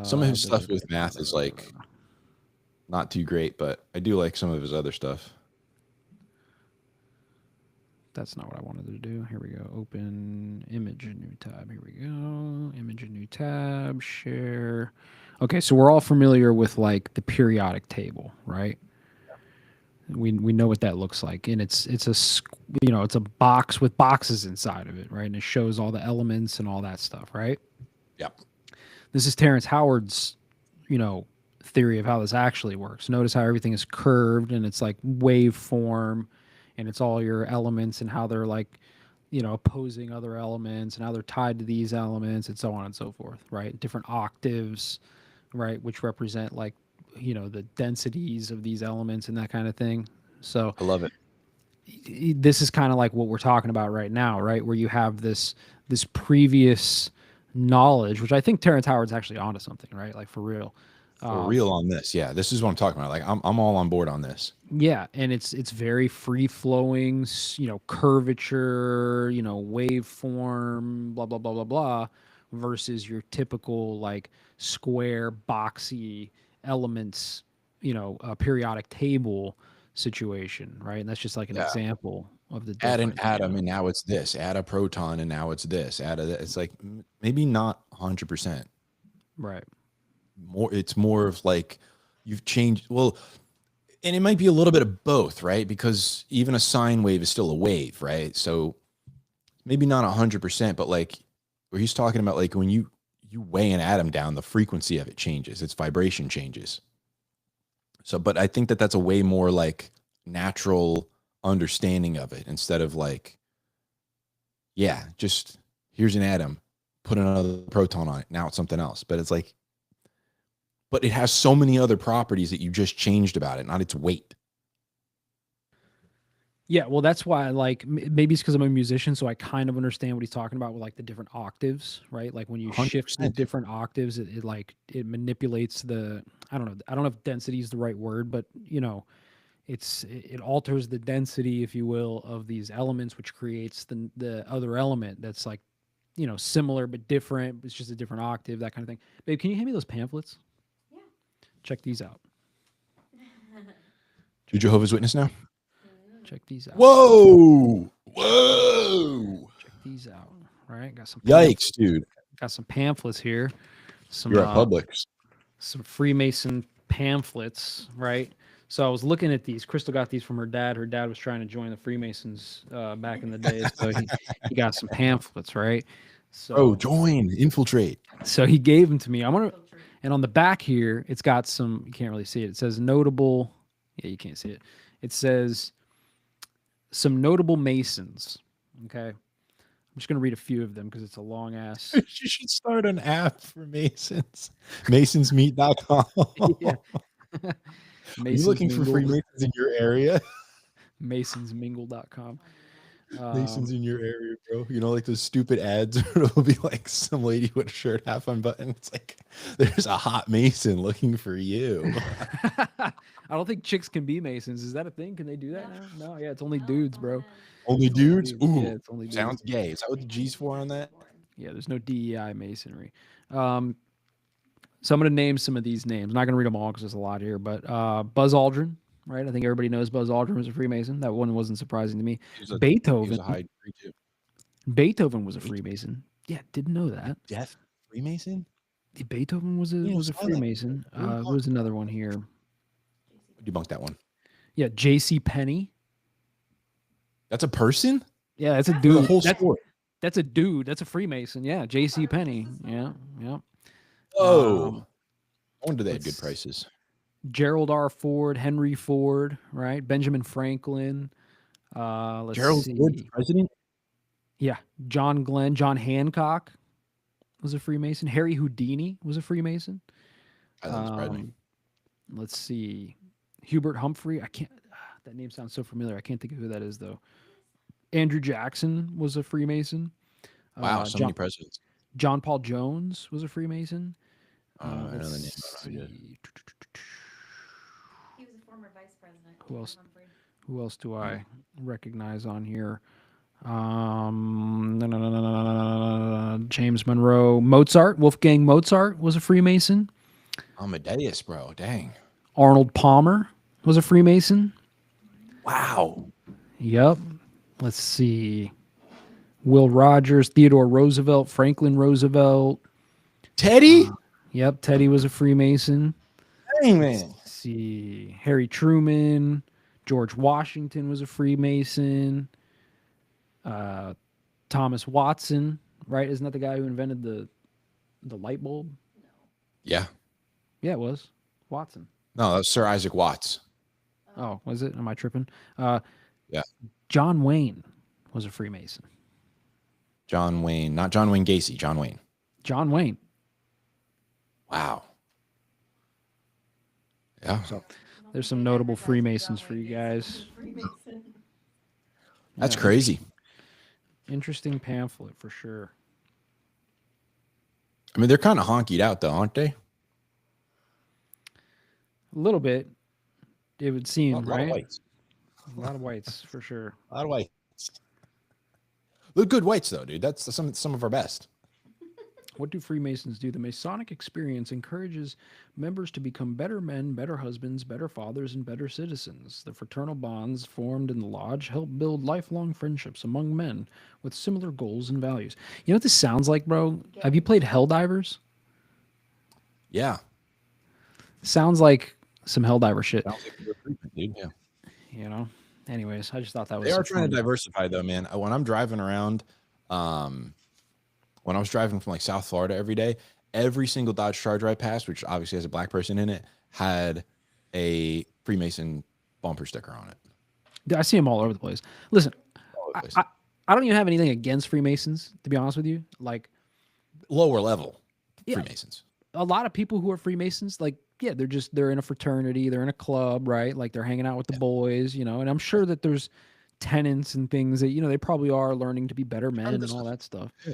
Some of his stuff with math is like not too great, but I do like some of his other stuff. That's not what I wanted to do. Here we go. Open image, a new tab. Here we go. Image, a new tab. Share. Okay, so we're all familiar with like the periodic table, right? We know what that looks like, and it's a box with boxes inside of it, right? And it shows all the elements and all that stuff, right? Yep. This is Terrence Howard's, theory of how this actually works. Notice how everything is curved and it's like waveform, and it's all your elements and how they're like, opposing other elements and how they're tied to these elements and so on and so forth, right? Different octaves, right, which represent like the densities of these elements and that kind of thing. So I love it. This is kind of like what we're talking about right now, right? Where you have this previous knowledge, which I think Terrence Howard's actually onto something, right? Like for real. For real on this. Yeah. This is what I'm talking about. Like I'm all on board on this. Yeah. And it's very free flowing, curvature, waveform, blah, blah, blah, blah, blah, versus your typical like square, boxy elements, periodic table situation, right? And that's just like an example of the add an atom and now it's this, add a proton and now it's this, it's like maybe not 100%, right? It's more of like you've changed, well, and it might be a little bit of both, right? Because even a sine wave is still a wave, right? So maybe not 100%, but like where he's talking about, like when you weigh an atom down, the frequency of it changes, its vibration changes. So, but I think that's a way more like natural understanding of it, instead of like, yeah, just here's an atom, put another proton on it, now it's something else. But it's like, but it has so many other properties that you just changed about it, not its weight. Yeah, well, that's why, like, maybe it's because I'm a musician, so I kind of understand what he's talking about with like the different octaves, right? Like when you 100%. shift the different octaves, it manipulates the, I don't know if density is the right word, but it alters the density, if you will, of these elements, which creates the other element that's like, similar but different. It's just a different octave, that kind of thing. Babe, can you hand me those pamphlets? Yeah. Check these out. You Jehovah's Witness now? Check these out. Whoa! Check these out. All right, got some. Yikes, dude! Got some pamphlets here. Some. You're at Publix. some Freemason pamphlets, right? So I was looking at these. Crystal got these from her dad. Her dad was trying to join the Freemasons back in the day, so he got some pamphlets, right? Bro, So join, infiltrate. so he gave them to me. And on the back here, it's got some. You can't really see it. It says notable. Yeah, you can't see it. It says some notable Masons. Okay, I'm just gonna read a few of them because it's a long ass. You should start an app for Masons. Masonsmeet.com. Yeah. Are you looking for Freemasons in your area? Masonsmingle.com. Masons in your area, bro. You know, like those stupid ads. It'll be like some lady with a shirt half unbuttoned. It's like, there's a hot Mason looking for you. I don't think chicks can be Masons. Is that a thing? Can they do that now? No, yeah, it's only dudes, bro. Only dudes? Ooh, Yeah, it's only dudes. sounds gay. Is that what the G's for on that? Yeah, there's no DEI masonry. So I'm going to name some of these names. I'm not going to read them all because there's a lot here, but Buzz Aldrin, right? I think everybody knows Buzz Aldrin was a Freemason. That one wasn't surprising to me. Beethoven. Beethoven was a Freemason. Yeah, didn't know that. Deaf Freemason? Beethoven was a Freemason. There's another one here. Debunk that one. Yeah, J.C. Penney. That's a person? Yeah, that's a dude. The whole sport. That's a dude. That's a Freemason. Yeah, J.C. Penney. Yeah. Oh, I wonder they had good prices. Gerald R. Ford, Henry Ford, right? Benjamin Franklin. Gerald Ford, president? Yeah. John Glenn, John Hancock was a Freemason. Harry Houdini was a Freemason. Let's see. Hubert Humphrey. I can't. That name sounds so familiar. I can't think of who that is though. Andrew Jackson was a Freemason. Wow, so many presidents. John Paul Jones was a Freemason. I know the name. He was a former vice president. Who else do I recognize on here? James Monroe. Mozart. Wolfgang Mozart was a Freemason. Amadeus, bro. Dang. Arnold Palmer was a Freemason. Wow. Yep. Let's see. Will Rogers, Theodore Roosevelt, Franklin Roosevelt. Teddy? Yep, Teddy was a Freemason. Dang, man. Let's see. Harry Truman. George Washington was a Freemason. Thomas Watson, right? Isn't that the guy who invented the light bulb? Yeah. Yeah, it was. Watson. No, that's Sir Isaac Watts. Oh, was it? Am I tripping? Yeah. John Wayne was a Freemason. John Wayne, not John Wayne Gacy, John Wayne. John Wayne. Wow. Yeah. So there's some notable Freemasons for you guys. That's crazy. Interesting pamphlet for sure. I mean, they're kind of honkied out though, aren't they? A little bit, it would seem, A lot right? of whites. A lot of whites for sure. A lot of whites. They're good whites though, dude. That's some of our best. What do Freemasons do? The Masonic experience encourages members to become better men, better husbands, better fathers, and better citizens. The fraternal bonds formed in the lodge help build lifelong friendships among men with similar goals and values. You know what this sounds like, bro? Have you played Helldivers? Yeah. Sounds like some Helldiver shit. Sounds like a good treatment, dude. Yeah. You know? Anyways, I just thought that was They are some trying fun. to diversify though, man. When I'm driving around, when I was driving from like South Florida every day, every single Dodge Charger I passed, which obviously has a black person in it, had a Freemason bumper sticker on it. I see them all over the place. Listen, All over the place. I don't even have anything against Freemasons, to be honest with you. Like, Lower level Yeah. Freemasons. a lot of people who are Freemasons, like, yeah, they're in a fraternity, they're in a club, right? Like they're hanging out with the boys, you know, and I'm sure that there's tenets and things that, you know, they probably are learning to be better men and all that stuff. Yeah.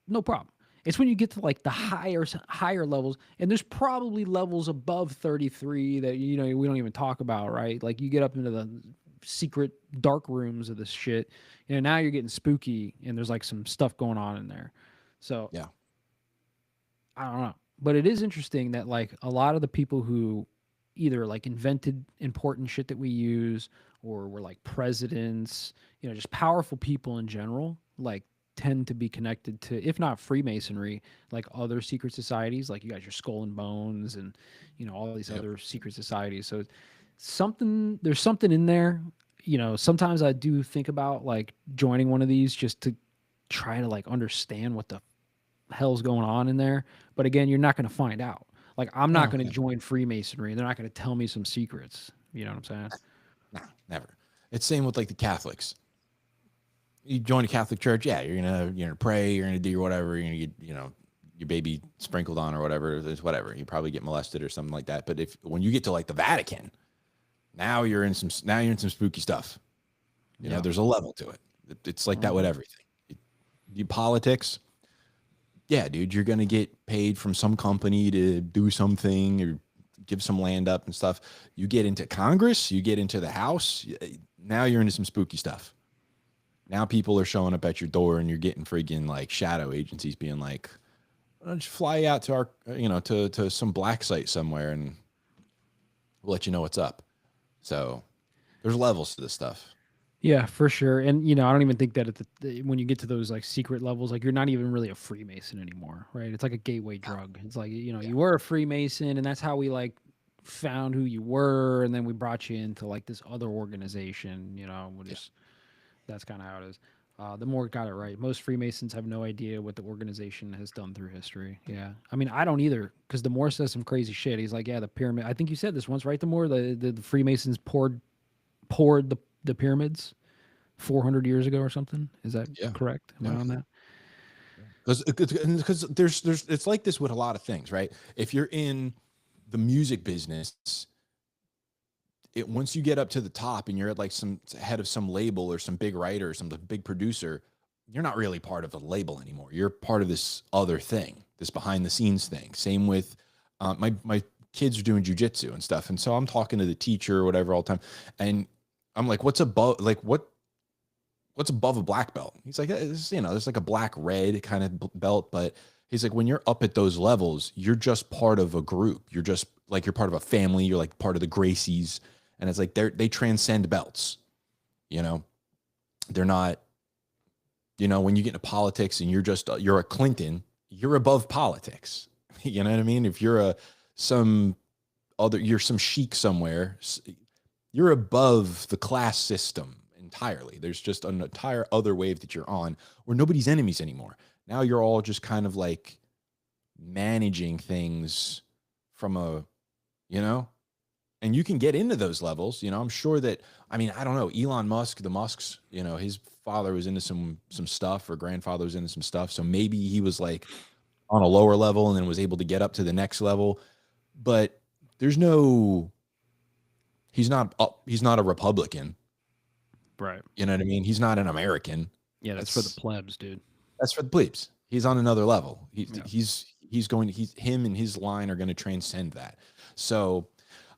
No problem. It's when you get to like the higher levels, and there's probably levels above 33 that, you know, we don't even talk about, right? Like you get up into the secret dark rooms of this shit, you know, now you're getting spooky and there's like some stuff going on in there. So Yeah. I don't know. But it is interesting that like a lot of the people who either like invented important shit that we use or were like presidents, you know, just powerful people in general, like tend to be connected to, if not Freemasonry, like other secret societies, like you got your Skull and Bones and all these Yep. other secret societies. So there's something in there. Sometimes I do think about like joining one of these just to try to like understand what the hell's going on in there. But again, you're not going to find out. Like I'm not No, going to never. join Freemasonry. They're not going to tell me some secrets. You know what I'm saying? No, never. It's same with like the Catholics. You join a Catholic church, yeah, you're gonna pray, you're gonna do whatever, you're gonna get your baby sprinkled on or whatever. There's whatever. You probably get molested or something like that. But when you get to like the Vatican, now you're in some spooky stuff. Yeah. There's a level to it. It's like that with everything. You politics, yeah, dude, you're gonna get paid from some company to do something or give some land up and stuff. You get into Congress, you get into the House, now you're into some spooky stuff. Now people are showing up at your door and you're getting freaking like shadow agencies being like, why don't you fly out to our, to some black site somewhere and we'll let you know what's up. So there's levels to this stuff. Yeah, for sure. And I don't even think that when you get to those like secret levels, like you're not even really a Freemason anymore, right? It's like a gateway drug. It's like, you were a Freemason and that's how we like found who you were, and then we brought you into like this other organization, that's kind of how it is. The more got it right. Most Freemasons have no idea what the organization has done through history. Yeah. I mean, I don't either, because the Moore says some crazy shit. He's like, yeah, the pyramid. I think you said this once, right? The Moore, the Freemasons poured the pyramids 400 years ago or something. Is that correct? Am I on that? Because there's it's like this with a lot of things, right? If you're in the music business, once you get up to the top and you're at like some head of some label or some big writer or some big producer, you're not really part of the label anymore. You're part of this other thing, this behind the scenes thing. Same with my kids are doing jujitsu and stuff, and so I'm talking to the teacher or whatever all the time, and I'm like, what's above a black belt? He's like, there's like a black red kind of belt, but he's like, when you're up at those levels, you're just part of a group. You're just like, you're part of a family. You're like part of the Gracies. And it's like, they transcend belts, they're not, when you get into politics and you're a Clinton, you're above politics. You know what I mean? If you're some sheik somewhere, you're above the class system entirely. There's just an entire other wave that you're on where nobody's enemies anymore. Now you're all just kind of like managing things from and you can get into those levels. I'm sure that, I don't know, Elon Musk, the Musks, his father was into some stuff, or grandfather was into some stuff. So maybe he was like on a lower level and then was able to get up to the next level. But he's not a Republican. Right. You know what I mean? He's not an American. Yeah, that's for the plebs, dude. That's for the plebes. He's on another level. Him and his line are going to transcend that. So,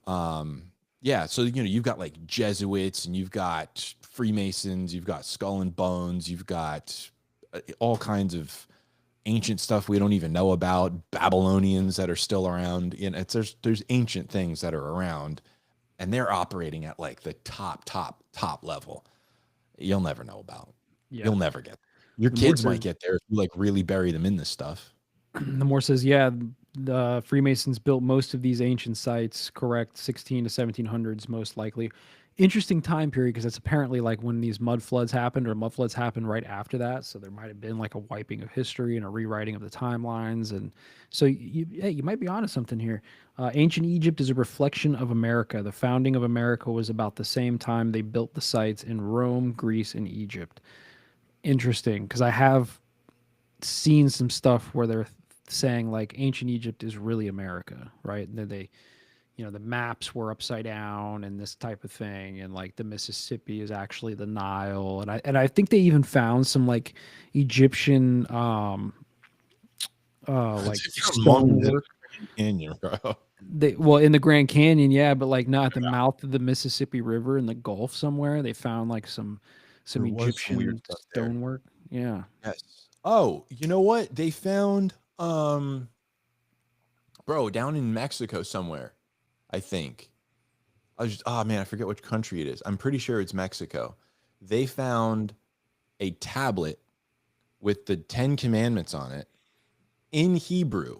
so you've got like Jesuits and you've got Freemasons, you've got Skull and Bones, you've got all kinds of ancient stuff we don't even know about, Babylonians that are still around. There's ancient things that are around, and they're operating at like the top level. You'll never know about. Yeah. You'll never get. Your kids might get there if you like really bury them in this stuff. The Moore says, yeah, the Freemasons built most of these ancient sites, correct, 16 to 1700s most likely. Interesting time period, because that's apparently like when these mud floods happened, or mud floods happened right after that. So there might have been like a wiping of history and a rewriting of the timelines. And so you might be onto something here. Ancient Egypt is a reflection of America. The founding of America was about the same time they built the sites in Rome, Greece, and Egypt. Interesting, because I have seen some stuff where they're saying like ancient Egypt is really America, right? And they the maps were upside down and this type of thing, and like the Mississippi is actually the Nile, and I think they even found some like Egyptian like stonework. Canyon, bro. In the Grand Canyon, yeah, but like not at the mouth of the Mississippi River in the Gulf somewhere. They found like some Egyptian stonework. Yeah. Yes. Oh, you know what? They found down in Mexico somewhere, I think. I forget which country it is. I'm pretty sure it's Mexico. They found a tablet with the 10 commandments on it in Hebrew,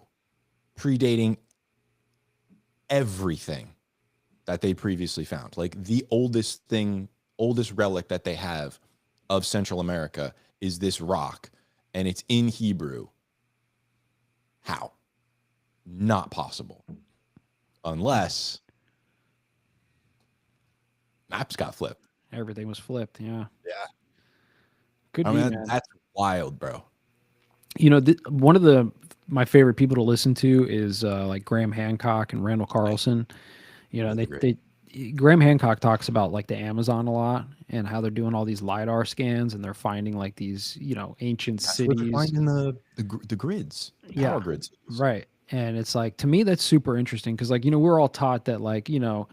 predating everything that they previously found. Like the oldest relic that they have of Central America is this rock, and it's in Hebrew. How? Not possible. Unless maps got flipped. Everything was flipped. Yeah. Yeah. Could I be, mean, man. that's wild, bro. You know, one of my favorite people to listen to is like Graham Hancock and Randall Carlson. You know, Graham Hancock talks about like the Amazon a lot and how they're doing all these LiDAR scans and they're finding like these, you know, ancient That's where they're cities. finding the grids, power grids. Right. And it's like, to me, that's super interesting because, like, you know, we're all taught that, like, you know,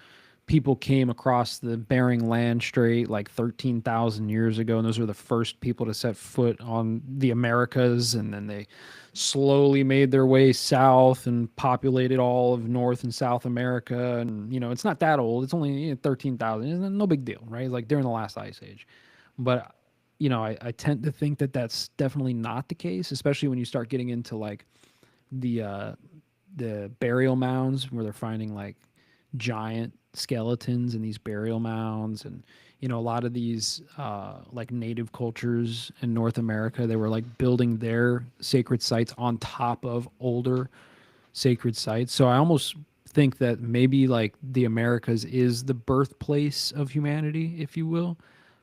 people came across the Bering Land Strait like 13,000 years ago, and those were the first people to set foot on the Americas, and then they slowly made their way south and populated all of North and South America. And, you know, it's not that old. It's only 13,000. It's no big deal, right? Like during the last ice age. But, you know, I tend to think that that's definitely not the case, especially when you start getting into like the burial mounds where they're finding like giant skeletons in these burial mounds. And you know, a lot of these like native cultures in North America, they were like building their sacred sites on top of older sacred sites. So I almost think that maybe like the Americas is the birthplace of humanity, if you will,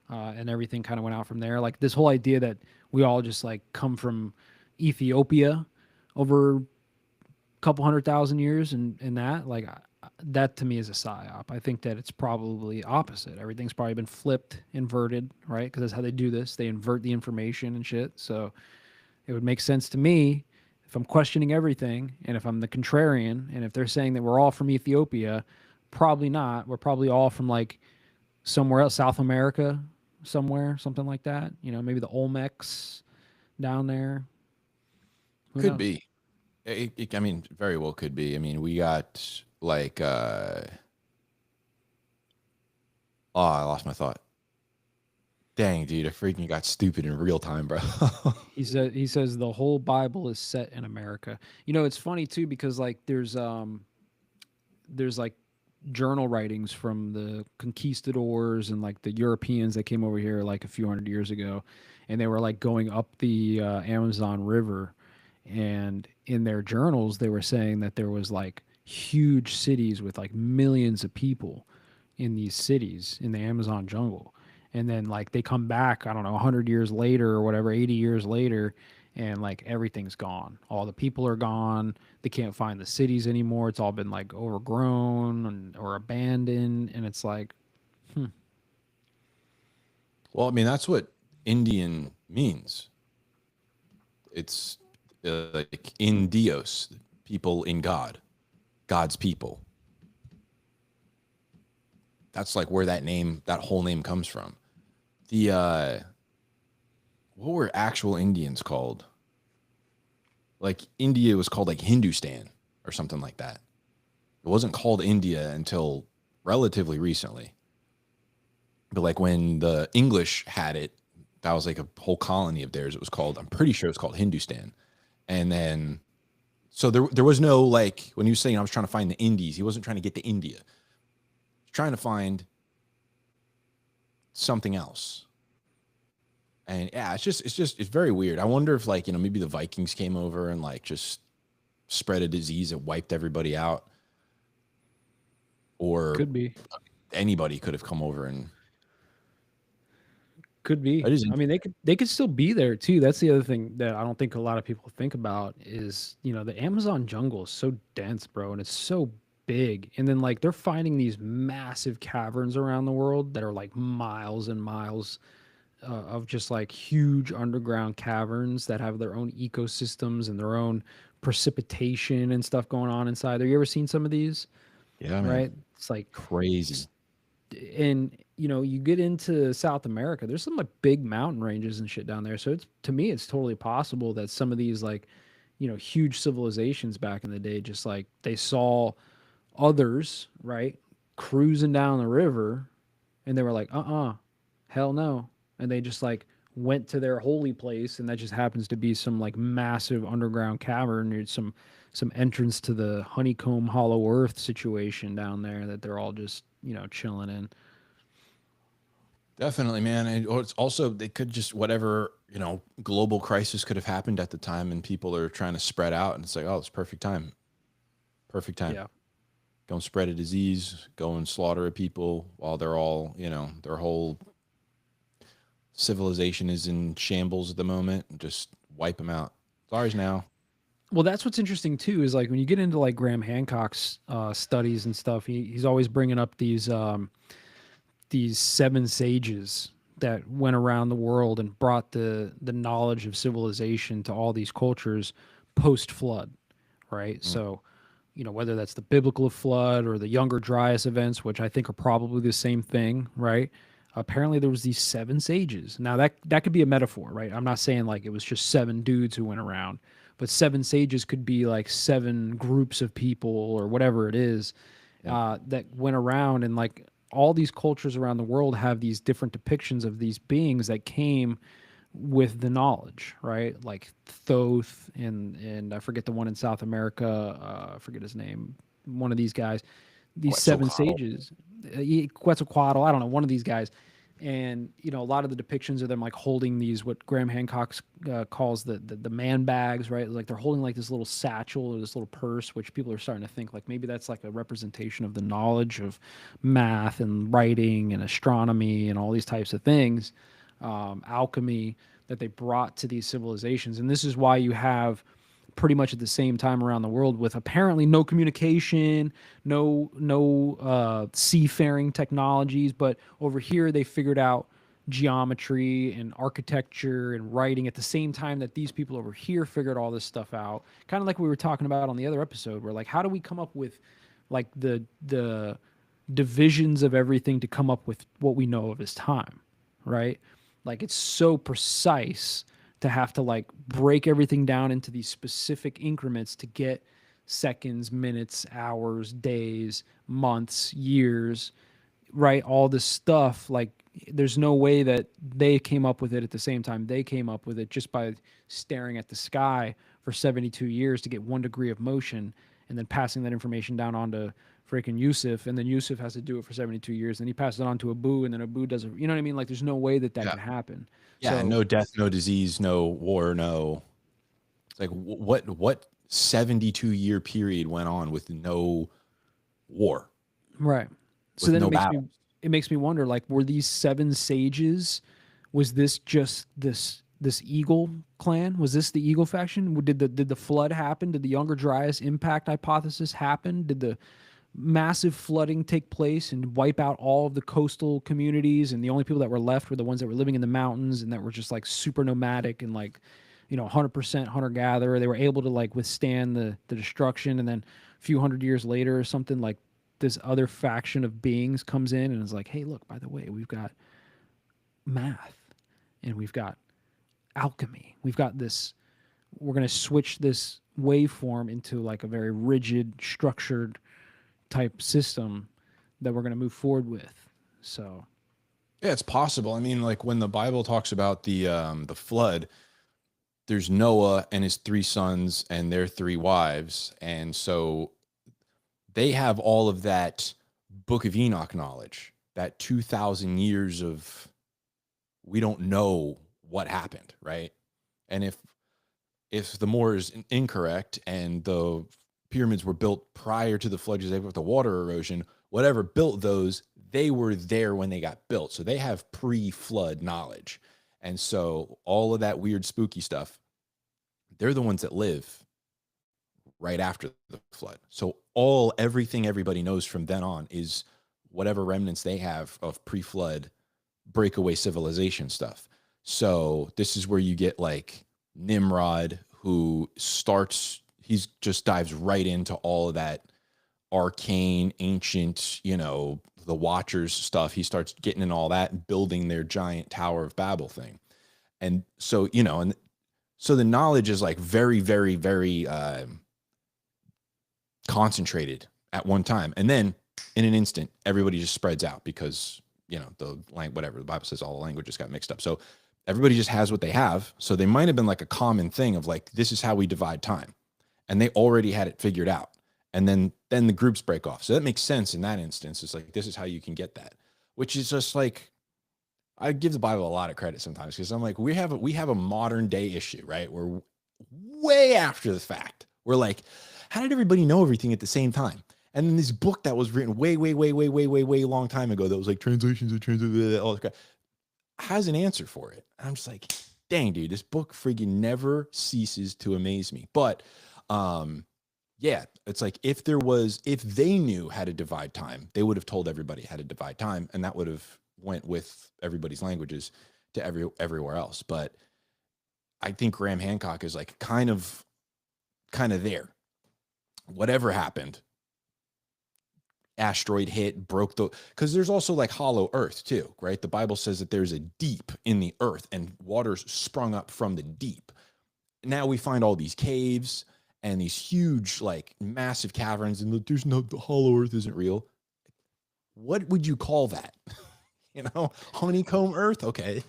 and everything kind of went out from there. Like this whole idea that we all just like come from Ethiopia over a couple 100,000 years, and that like that to me is a psyop. I think that it's probably opposite. Everything's probably been flipped, inverted, right? Because that's how they do this. They invert the information and shit. So it would make sense to me if I'm questioning everything, and if I'm the contrarian, and if they're saying that we're all from Ethiopia, probably not. We're probably all from like somewhere else, South America, somewhere, something like that. You know, maybe the Olmecs down there. Who Could knows? be. I mean, very well could be. I mean, we got like oh, I lost my thought. Dang, dude, I freaking got stupid in real time, bro. He says the whole Bible is set in America. You know, it's funny too because like there's like journal writings from the conquistadors and like the Europeans that came over here like a few hundred years ago, and they were like going up the Amazon River, and in their journals they were saying that there was like huge cities with like millions of people in these cities in the Amazon jungle. And then like they come back, I don't know, 100 years later or whatever, 80 years later, and like everything's gone. All the people are gone. They can't find the cities anymore. It's all been like overgrown or abandoned. And it's like, Well, I mean, that's what Indian means. It's like in Dios, people in God, God's people. That's like where that whole name comes from. The what were actual Indians called? Like India was called like Hindustan or something like that. It wasn't called India until relatively recently. But like when the English had it, that was like a whole colony of theirs. It was called, I'm pretty sure it's called Hindustan. And then, so there was no like, when he was saying I was trying to find the Indies, he wasn't trying to get to India. He was trying to find something else. And yeah, it's very weird. I wonder if like, you know, maybe the Vikings came over and like just spread a disease that wiped everybody out. Or could be. anybody could have come over and Could be. I mean, they could still be there too. That's the other thing that I don't think a lot of people think about is, you know, the Amazon jungle is so dense, bro, and it's so big. And then like they're finding these massive caverns around the world that are like miles and miles of just like huge underground caverns that have their own ecosystems and their own precipitation and stuff going on inside. Have you ever seen some of these? yeah, man, Right? It's like crazy. and you know, you get into South America, there's some like big mountain ranges and shit down there. So it's, to me, it's totally possible that some of these like, you know, huge civilizations back in the day, just like they saw others, right, cruising down the river, and they were like, hell no, and they just like went to their holy place, and that just happens to be some like massive underground cavern. There's some entrance to the honeycomb hollow earth situation down there that they're all just, you know, chilling in. Definitely, man. And or it's also they could just whatever, you know, global crisis could have happened at the time and people are trying to spread out and it's like, oh, it's perfect time. Perfect time. Yeah. Go and spread a disease, go and slaughter a people while they're all, you know, their whole civilization is in shambles at the moment and just wipe them out. It's ours now. Well, that's what's interesting too, is like when you get into like Graham Hancock's studies and stuff, he's always bringing up these seven sages that went around the world and brought the knowledge of civilization to all these cultures post flood, right? So, you know, whether that's the biblical flood or the Younger Dryas events, which I think are probably the same thing, right? Apparently there was these seven sages. Now that could be a metaphor, right? I'm not saying like it was just seven dudes who went around, but seven sages could be like seven groups of people or whatever it is that went around, and like all these cultures around the world have these different depictions of these beings that came with the knowledge, right? Like Thoth and I forget the one in South America. I forget his name. One of these guys, these seven sages, Quetzalcoatl. I don't know, one of these guys. And you know, a lot of the depictions of them like holding these what Graham Hancock calls the man bags, right? Like they're holding like this little satchel or this little purse, which people are starting to think like maybe that's like a representation of the knowledge of math and writing and astronomy and all these types of things, alchemy that they brought to these civilizations. And this is why you have pretty much at the same time around the world with apparently no communication, no seafaring technologies, but over here they figured out geometry and architecture and writing at the same time that these people over here figured all this stuff out. Kind of like we were talking about on the other episode, where like how do we come up with like the divisions of everything to come up with what we know of as time, right? Like it's so precise to have to like break everything down into these specific increments to get seconds, minutes, hours, days, months, years, right? All this stuff. Like there's no way that they came up with it at the same time they came up with it just by staring at the sky for 72 years to get 1 degree of motion and then passing that information down onto freaking Yusuf, and then Yusuf has to do it for 72 years, and he passes it on to Abu, and then Abu does it. You know what I mean? Like there's no way that can happen. Yeah, So, no death, no disease, no war, no. It's like what 72-year period went on with no war? right. So With then no it makes battle. it makes me wonder, like, were these seven sages, was this just this Eagle clan? Was this the Eagle faction? Did the flood happen? Did the Younger Dryas impact hypothesis happen? Did the massive flooding take place and wipe out all of the coastal communities, and the only people that were left were the ones that were living in the mountains and that were just like super nomadic and like, you know, 100% hunter gatherer? They were able to like withstand the destruction, and then a few hundred years later or something, like this other faction of beings comes in and is like, hey, look, by the way, we've got math and we've got alchemy, we've got this, we're going to switch this waveform into like a very rigid structured type system that we're going to move forward with. So Yeah, it's possible. I mean, like when the Bible talks about the flood, there's Noah and his 3 sons and their 3 wives, and so they have all of that Book of Enoch knowledge, that 2,000 years of we don't know what happened, right? And if the more is incorrect and the pyramids were built prior to the flood because they with the water erosion, whatever built those, they were there when they got built. So they have pre-flood knowledge. And so all of that weird spooky stuff, they're the ones that live right after the flood. So everything everybody knows from then on is whatever remnants they have of pre-flood breakaway civilization stuff. So this is where you get like Nimrod, who just dives right into all of that arcane, ancient, you know, the Watchers stuff. He starts getting in all that and building their giant Tower of Babel thing. And so, you know, and so the knowledge is like very, very, very concentrated at one time. And then in an instant, everybody just spreads out because, you know, the Bible says all the languages got mixed up. So Everybody just has what they have. So they might have been like a common thing of like, this is how we divide time. And they already had it figured out. And then the groups break off. So that makes sense in that instance. It's like, this is how you can get that, which is just like, I give the Bible a lot of credit sometimes because I'm like, we have a modern day issue, right? We're way after the fact. We're like, how did everybody know everything at the same time? And then this book that was written way long time ago that was like translations of translations, all this crap, has an answer for it. I'm just like, dang, dude, this book friggin' never ceases to amaze me. But yeah, it's like if they knew how to divide time, they would have told everybody how to divide time, and that would have went with everybody's languages to everywhere else. But I think Graham Hancock is like kind of there. Whatever happened, asteroid hit, broke because there's also like hollow earth too, right? The Bible says that there's a deep in the earth and waters sprung up from the deep. Now we find all these caves and these huge, like massive caverns, and there's no, the hollow earth isn't real. What would you call that? Honeycomb earth? Okay.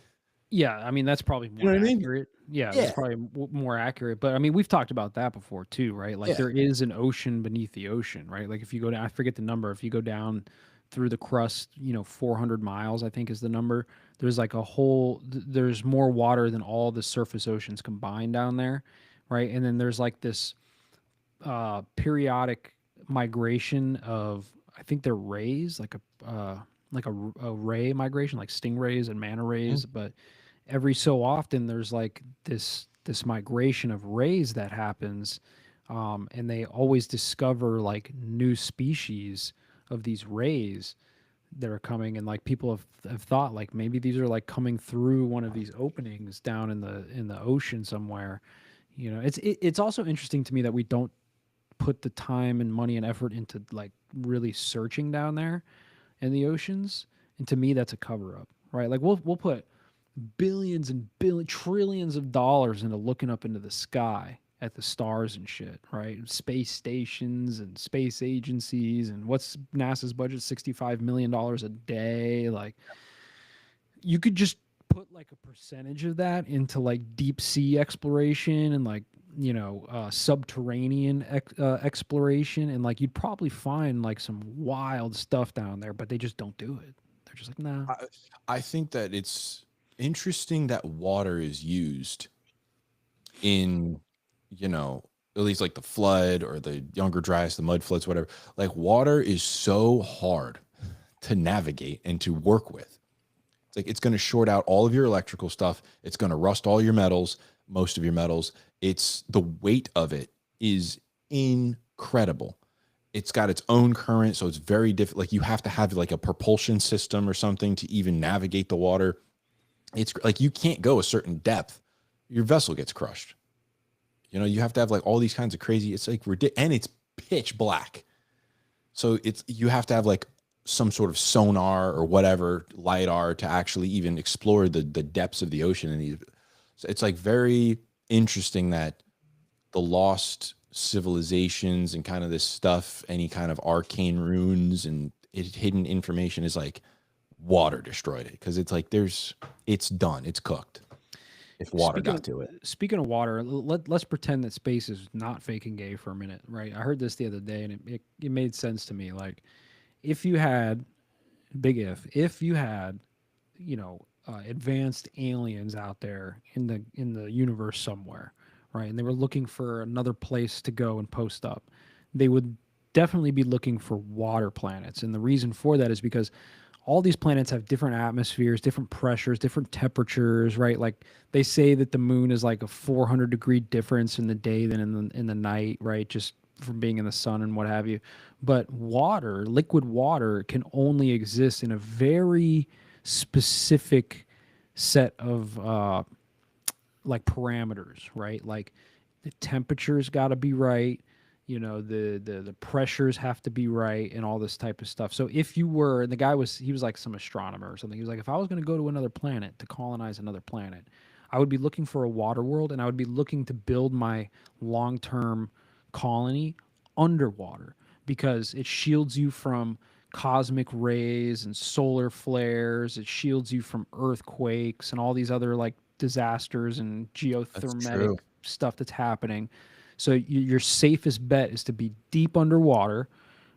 Yeah, I mean that's probably more You know what I mean? accurate. Yeah, Yeah. that's probably more accurate. But I mean, we've talked about that before too, right? Like Yeah. there is an ocean beneath the ocean, right? Like if you go down, I forget the number. If you go down through the crust, 400 miles, I think is the number. There's like there's more water than all the surface oceans combined down there, right? And then there's like this periodic migration of, I think they're rays, like a ray migration, like stingrays and manta rays, but every so often there's like this migration of rays that happens, and they always discover like new species of these rays that are coming, and like people have thought like maybe these are like coming through one of these openings down in the ocean somewhere. It's also interesting to me that we don't put the time and money and effort into like really searching down there in the oceans, and to me that's a cover up, right? Like we'll put billions and trillions of dollars into looking up into the sky at the stars and shit, right? Space stations and space agencies, and what's NASA's budget? $65 million a day. Like you could just put like a percentage of that into like deep sea exploration and like subterranean exploration, and like you'd probably find like some wild stuff down there, but they just don't do it. They're just like, nah. I think that it's interesting that water is used in, at least like the flood or the Younger Dryas, the mud floods, whatever. Like water is so hard to navigate and to work with. It's like it's going to short out all of your electrical stuff. It's going to rust all your metals, most of your metals. It's the weight of it is incredible. It's got its own current, so it's very different. Like you have to have like a propulsion system or something to even navigate the water. It's like you can't go a certain depth, your vessel gets crushed. You have to have like all these kinds of crazy. It's like and it's pitch black, so you have to have like some sort of sonar or whatever lidar to actually even explore the depths of the ocean. And so it's like very interesting that the lost civilizations and kind of this stuff, any kind of arcane runes and hidden information is like water destroyed it, because it's like it's done, it's cooked if water got to it. Speaking of water, let's pretend that space is not fake and gay for a minute, right? I heard this the other day, and it made sense to me. Like, if you had, if you had, advanced aliens out there in the universe somewhere, right, and they were looking for another place to go and post up, they would definitely be looking for water planets, and the reason for that is because all these planets have different atmospheres, different pressures, different temperatures, right? Like they say that the moon is like a 400-degree difference in the day than in the night, right? Just from being in the sun and what have you. But water, liquid water, can only exist in a very specific set of like parameters, right? Like the temperature's got to be right. The pressures have to be right and all this type of stuff. So if you were, and the guy he was like some astronomer or something. He was like, if I was going to go to another planet to colonize another planet, I would be looking for a water world, and I would be looking to build my long-term colony underwater, because it shields you from cosmic rays and solar flares. It shields you from earthquakes and all these other like disasters and geothermatic true. stuff that's happening. So your safest bet is to be deep underwater,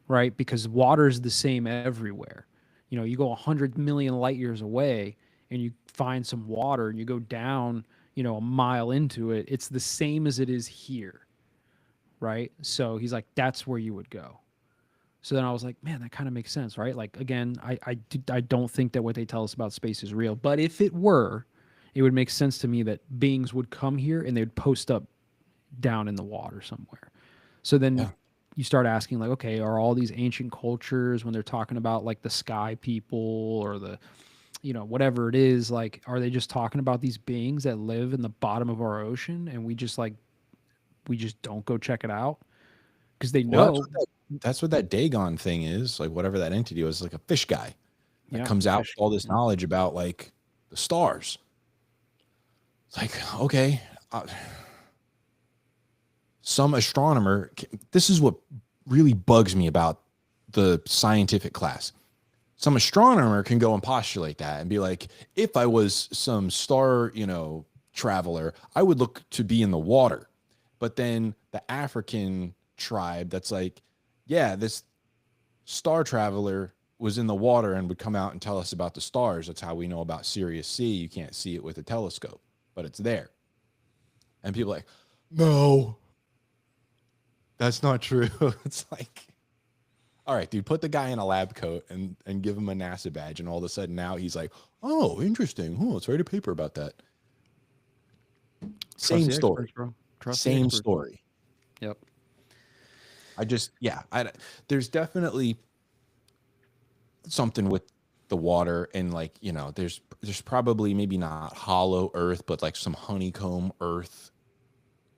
right? Because water is the same everywhere. You know, you go 100 million light years away and you find some water and you go down, you know, a mile into it, it's the same as it is here, right? So he's like, that's where you would go. So then I was like, man, that kind of makes sense, right? Like, again, I don't think that what they tell us about space is real. But if it were, it would make sense to me that beings would come here and they'd post up down in the water somewhere. So then Yeah. you start asking, like, okay, are all these ancient cultures, when they're talking about like the sky people or the, you know, whatever it is, like, are they just talking about these beings that live in the bottom of our ocean and we just don't go check it out? Because they Well, know. that's what that Dagon thing is, like whatever that entity was, like a fish guy that Yeah, comes out with fish. all this knowledge about like the stars. It's like, okay, some astronomer, this is what really bugs me about the scientific class. Some astronomer can go and postulate that and be like, if I was some star, you know, traveler, I would look to be in the water. But then the African tribe that's like, yeah, this star traveler was in the water and would come out and tell us about the stars. That's how we know about Sirius C. You can't see it with a telescope, but it's there. And people are like, no, that's not true. It's like, all right, dude, put the guy in a lab coat and give him a NASA badge. And all of a sudden now he's like, oh, interesting. Oh, let's write a paper about that. Same story. Experts, bro. Trust the Same experts. story. Yep. There's definitely something with the water, and like, you know, there's probably maybe not hollow earth, but like some honeycomb earth,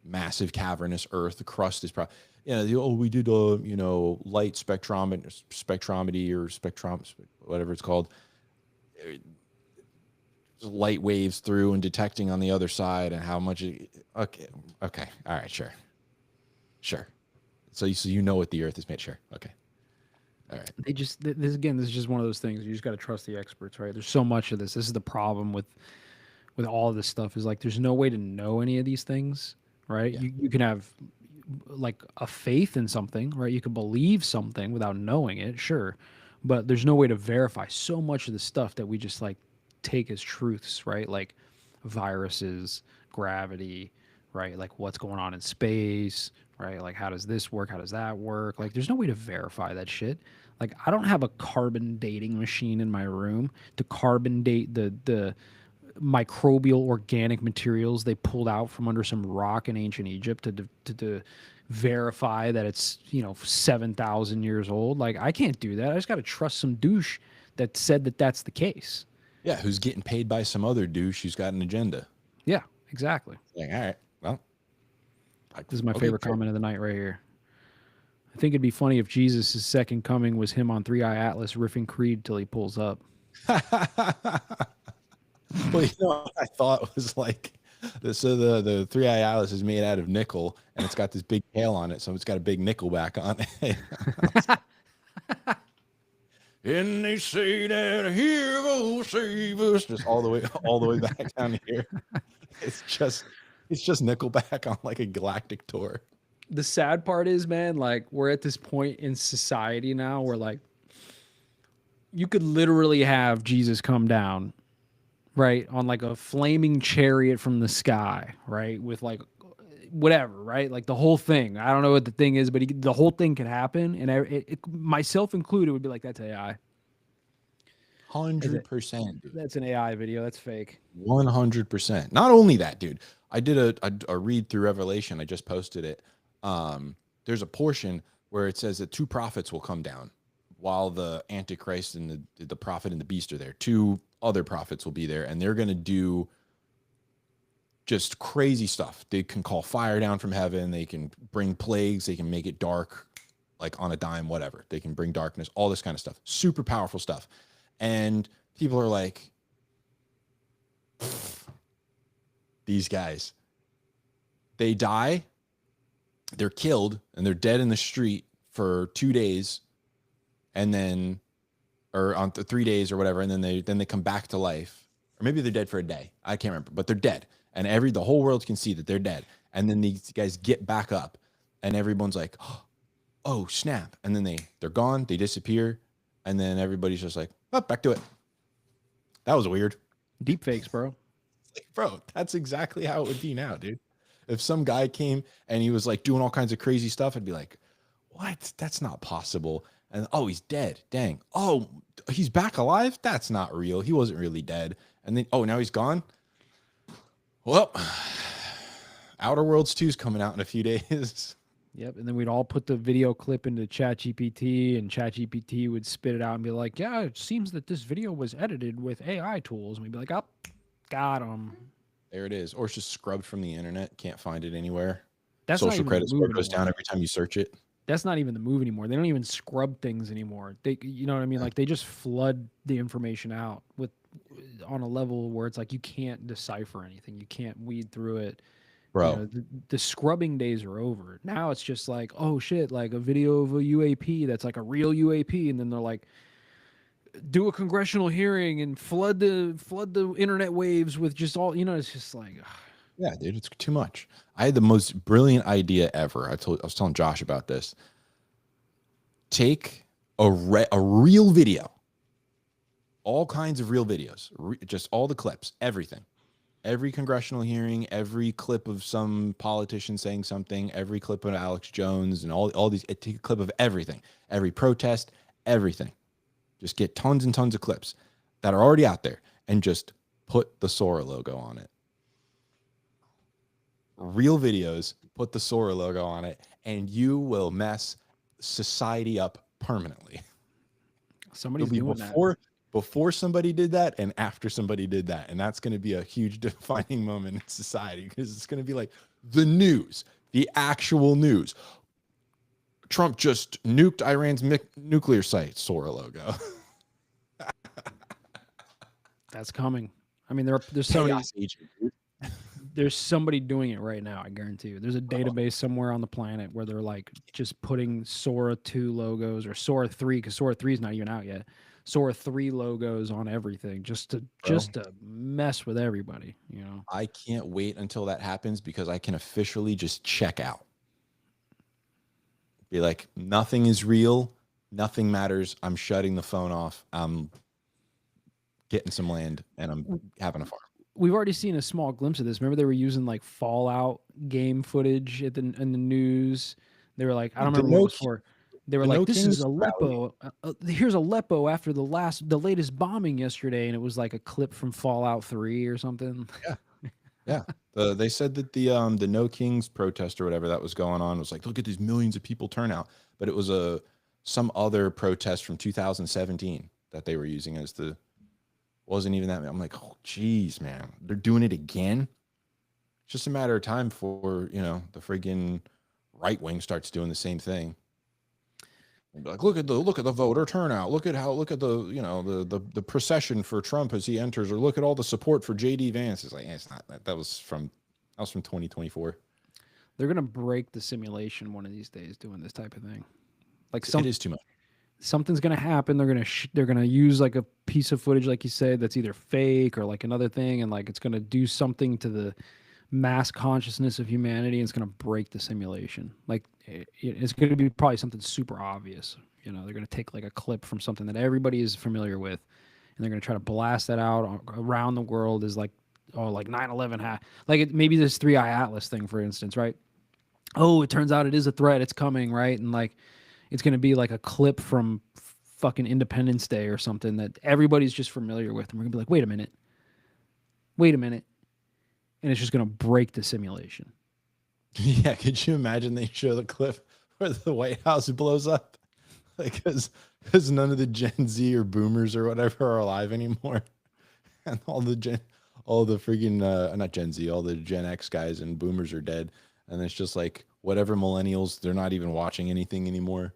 massive cavernous earth. The crust is probably, we did you know, light spectrometry or spectrum, whatever it's called, light waves through and detecting on the other side and how much okay, all right, sure. So you know what the earth is made. Sure. Okay. All right. They just, this is just one of those things. You just got to trust the experts, right? There's so much of this. This is the problem with all of this stuff, is like, there's no way to know any of these things, right? Yeah. You can have like a faith in something, right? You can believe something without knowing it, sure. But there's no way to verify so much of the stuff that we just like take as truths, right? Like viruses, gravity, right? Like what's going on in space, right? Like how does this work? How does that work? Like there's no way to verify that shit. Like I don't have a carbon dating machine in my room to carbon date the microbial organic materials they pulled out from under some rock in ancient Egypt to verify that it's, you know, 7,000 years old. Like I can't do that. I just got to trust some douche that said that that's the case. Yeah, who's getting paid by some other douche who's got an agenda. Yeah, exactly. Like, all right, well, This is my favorite comment of the night right here. I think it'd be funny if Jesus' second coming was him on 3i Atlas riffing Creed till he pulls up. Well, you know what I thought was like, the 3i Atlas is made out of nickel and it's got this big tail on it, so it's got a big nickelback on it. And they say that here goes save us, just all the way back down here. It's just Nickelback on like a galactic tour. The sad part is, man, like we're at this point in society now where like you could literally have Jesus come down, right, on like a flaming chariot from the sky, right, with like whatever, right, like the whole thing. I don't know what the thing is, but the whole thing could happen, and myself included would be like, that's AI. 100%. Dude. That's an AI video. That's fake. 100%. Not only that, dude. I did a read through Revelation. I just posted it. There's a portion where it says that two prophets will come down while the Antichrist and the prophet and the beast are there. Two other prophets will be there, and they're going to do just crazy stuff. They can call fire down from heaven. They can bring plagues. They can make it dark, like on a dime, whatever. They can bring darkness, all this kind of stuff. Super powerful stuff. And people are like, these guys, they die, they're killed, and they're dead in the street for 2 days, and then, or on 3 days or whatever, and then they come back to life, or maybe they're dead for a day. I can't remember, but they're dead, and the whole world can see that they're dead. And then these guys get back up, and everyone's like, "Oh snap!" And then they're gone, they disappear, and then everybody's just like, "Oh, back to it." That was weird. Deep fakes, bro. Like, bro, that's exactly how it would be now, dude. If some guy came and he was like doing all kinds of crazy stuff, I'd be like, "What? That's not possible." And oh, he's dead. Dang. Oh, he's back alive? That's not real. He wasn't really dead. And then, oh, now he's gone. Well, Outer Worlds 2 is coming out in a few days. Yep. And then we'd all put the video clip into ChatGPT, and ChatGPT would spit it out and be like, "Yeah, it seems that this video was edited with AI tools." And we'd be like, "Oh, got him." There it is. Or it's just scrubbed from the internet. Can't find it anywhere. That's not Social even credit the score move goes anymore. down every time you search it. That's not even the move anymore. They don't even scrub things anymore. They, you know what I mean? Like they just flood the information out with on a level where it's like you can't decipher anything. You can't weed through it. Bro, You know, the scrubbing days are over. Now it's just like, oh shit, like a video of a UAP that's like a real UAP, and then they're like, do a congressional hearing and flood the internet waves with just all, you know, it's just like, yeah, dude, it's too much. I had the most brilliant idea ever. I was telling Josh about this. Take a real video, all kinds of real videos, just all the clips, everything, every congressional hearing, every clip of some politician saying something, every clip of Alex Jones, and all these. Take a clip of everything, every protest, everything. Just get tons and tons of clips that are already out there, and just put the Sora logo on it. Real videos, put the Sora logo on it, and you will mess society up permanently. somebody's doing that. Before somebody did that and after somebody did that. And that's going to be a huge defining moment in society, because it's going to be like the news, the actual news. Trump just nuked Iran's nuclear site, Sora logo. That's coming. I mean, there's so many. Chaos agent, dude. There's somebody doing it right now, I guarantee you. There's a database somewhere on the planet where they're like just putting Sora 2 logos or Sora 3, because Sora 3 is not even out yet. Sora 3 logos on everything just to mess with everybody, you know. I can't wait until that happens, because I can officially just check out. Be like, nothing is real, nothing matters. I'm shutting the phone off. I'm getting some land and I'm having a farm. We've already seen a small glimpse of this. Remember they were using like Fallout game footage in the news. They were like, I don't remember what it was for. They were like, this is Aleppo. Here's Aleppo after the latest bombing yesterday, and it was like a clip from Fallout 3 or something. Yeah. They said that the No Kings protest or whatever that was going on was like, look at these millions of people turnout, but it was some other protest from 2017 that they were using as the. Wasn't even that. I'm like, oh, geez, man, they're doing it again. It's just a matter of time before, you know, the friggin' right wing starts doing the same thing. Like, look at the voter turnout. Look at the, you know, the procession for Trump as he enters, or look at all the support for JD Vance. It's like, it's not that. That was from 2024. They're gonna break the simulation one of these days doing this type of thing. Like It is too much. Something's gonna happen. They're gonna use like a piece of footage, like you said, that's either fake or like another thing, and like it's gonna do something to the mass consciousness of humanity, and it's gonna break the simulation. Like it's gonna be probably something super obvious. You know, they're gonna take like a clip from something that everybody is familiar with, and they're gonna try to blast that out around the world as like, oh, like 9/11 like maybe this 3i Atlas thing, for instance, right? Oh, it turns out it is a threat. It's coming, right? And like, it's going to be like a clip from fucking Independence Day or something that everybody's just familiar with. And we're going to be like, wait a minute. And it's just going to break the simulation. Yeah. Could you imagine they show the clip where the White House blows up? Like, because none of the Gen Z or boomers or whatever are alive anymore. And all the freaking, not Gen Z, all the Gen X guys and boomers are dead. And it's just like, whatever millennials, they're not even watching anything anymore.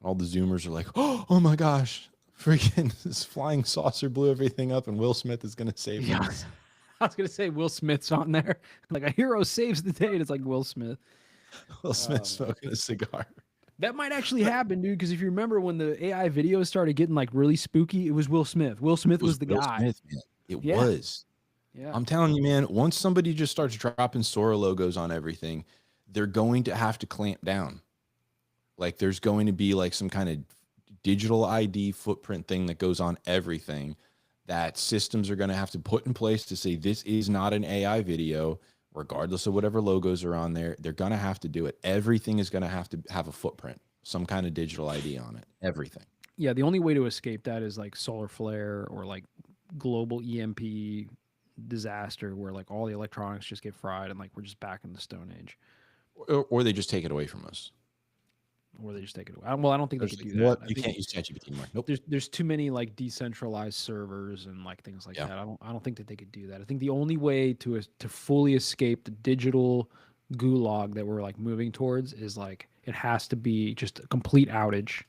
All the Zoomers are like, oh my gosh, freaking this flying saucer blew everything up, and Will Smith is going to save us. I was going to say Will Smith's on there. Like, a hero saves the day, and it's like Will Smith. Will Smith smoking a cigar. That might actually happen, dude, because if you remember when the AI videos started getting like really spooky, it was Will Smith. Will Smith was the guy. Smith, man. It Yeah. was. Yeah. I'm telling you, man, once somebody just starts dropping Sora logos on everything, they're going to have to clamp down. Like there's going to be like some kind of digital ID footprint thing that goes on everything that systems are going to have to put in place to say this is not an AI video, regardless of whatever logos are on there. They're going to have to do it. Everything is going to have a footprint, some kind of digital ID on it. Everything. Yeah, the only way to escape that is like solar flare or like global EMP disaster where like all the electronics just get fried and like we're just back in the Stone Age. Or they just take it away from us. Or they just take it away. Well, I don't think they There's could like, do you know that. what? You can't use ChatGPT anymore. Nope. There's too many like decentralized servers and like things like Yeah. that. I don't think that they could do that. I think the only way to fully escape the digital gulag that we're like moving towards is like it has to be just a complete outage,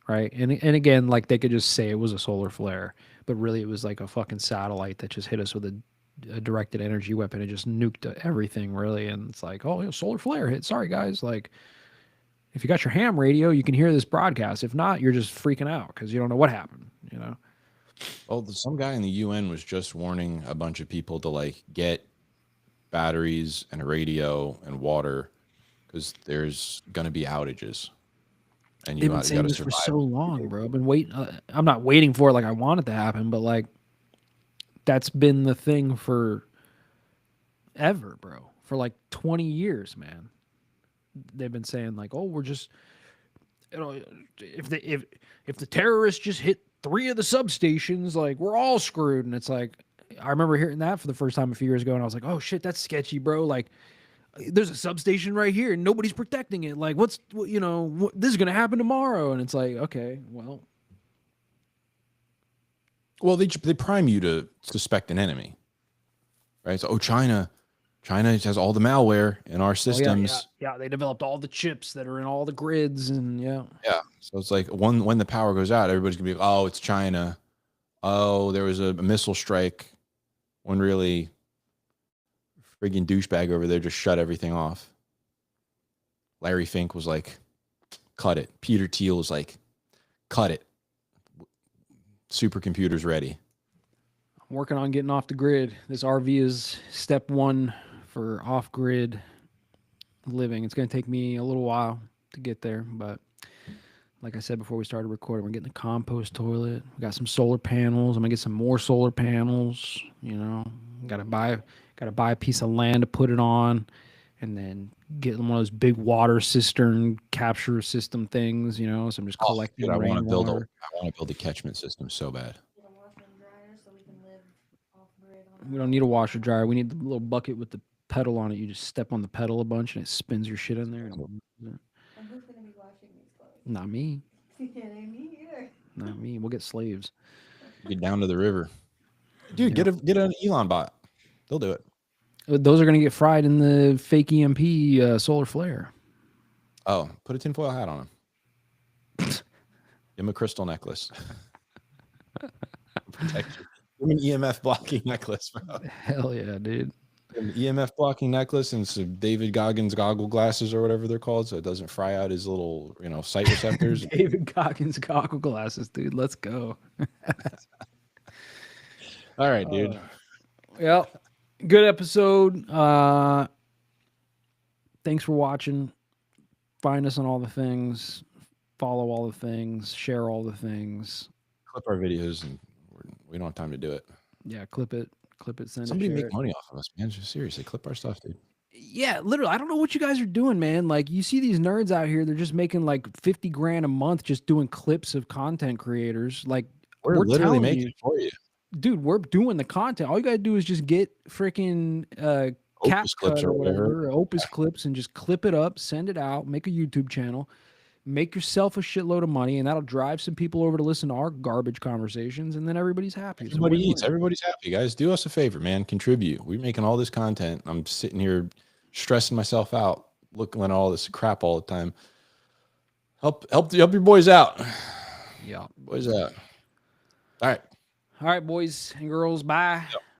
right? And again, like they could just say it was a solar flare, but really it was like a fucking satellite that just hit us with a directed energy weapon and just nuked everything really. And it's like, oh, solar flare hit. Sorry guys, like. If you got your ham radio, you can hear this broadcast. If not, you're just freaking out because you don't know what happened, you know? Well, some guy in the UN was just warning a bunch of people to like get batteries and a radio and water because there's going to be outages. And They've been saying got to this for survive. so long, bro. I've been waiting. I'm not waiting for it like I want it to happen, but like that's been the thing for ever, bro. For like 20 years, man. They've been saying like, oh, we're just, you know, if the terrorists just hit 3 of the substations, like we're all screwed. And it's like, I remember hearing that for the first time a few years ago, and I was like, oh shit, that's sketchy, bro. Like, there's a substation right here, and nobody's protecting it. Like, this is gonna happen tomorrow, and it's like, okay, well, they prime you to suspect an enemy, right? So, China has all the malware in our systems. yeah, they developed all the chips that are in all the grids, and yeah. So it's like when the power goes out, everybody's gonna be like, oh, it's China. Oh, there was a missile strike. When really, friggin' douchebag over there just shut everything off. Larry Fink was like, cut it. Peter Thiel was like, cut it. Supercomputer's ready. I'm working on getting off the grid. This RV is step 1 for off-grid living. It's going to take me a little while to get there, but like I said before we started recording, we're getting a compost toilet. We got some solar panels. I'm gonna get some more solar panels. You know, gotta buy a piece of land to put it on, and then get one of those big water cistern capture system things. You know, so I'm just collecting Dude, I want rainwater. to build a catchment system so bad. Get a washer and dryer so we can live off grid. On We don't need a washer dryer. We need the little bucket with the pedal on it. You just step on the pedal a bunch, and it spins your shit in there. And who's gonna be washing these clothes? Not me. It ain't me either. Not me. We'll get slaves. Get down to the river, dude. Get an Elon bot. They'll do it. Those are gonna get fried in the fake EMP solar flare. Oh, put a tinfoil hat on him. Give him a crystal necklace. Protect you. Give him an EMF blocking necklace, bro. Hell yeah, dude. An EMF blocking necklace and some David Goggins goggle glasses or whatever they're called, so it doesn't fry out his little, sight receptors. David Goggins goggle glasses, dude. Let's go. All right, dude. Well, good episode. Thanks for watching. Find us on all the things. Follow all the things. Share all the things. Clip our videos, and we don't have time to do it. Yeah, clip it. Send Somebody it. make money off of us, man. Just seriously, clip our stuff, dude. Yeah, literally. I don't know what you guys are doing, man. Like, you see these nerds out here, they're just making like 50 grand a month just doing clips of content creators. Like, We're literally telling making you, it for you. dude, we're doing the content. All you gotta do is just get freaking Opus clips CapCut or or whatever. whatever, Opus clips, and just clip it up, send it out, make a YouTube channel, make yourself a shitload of money, and that'll drive some people over to listen to our garbage conversations, and then everybody's happy. It's a Everybody win-win. eats. Everybody's happy, guys. Do us a favor, man. Contribute. We're making all this content. I'm sitting here stressing myself out, looking at all this crap all the time. Help your boys out. Yeah. Boys out. All right. All right, boys and girls. Bye.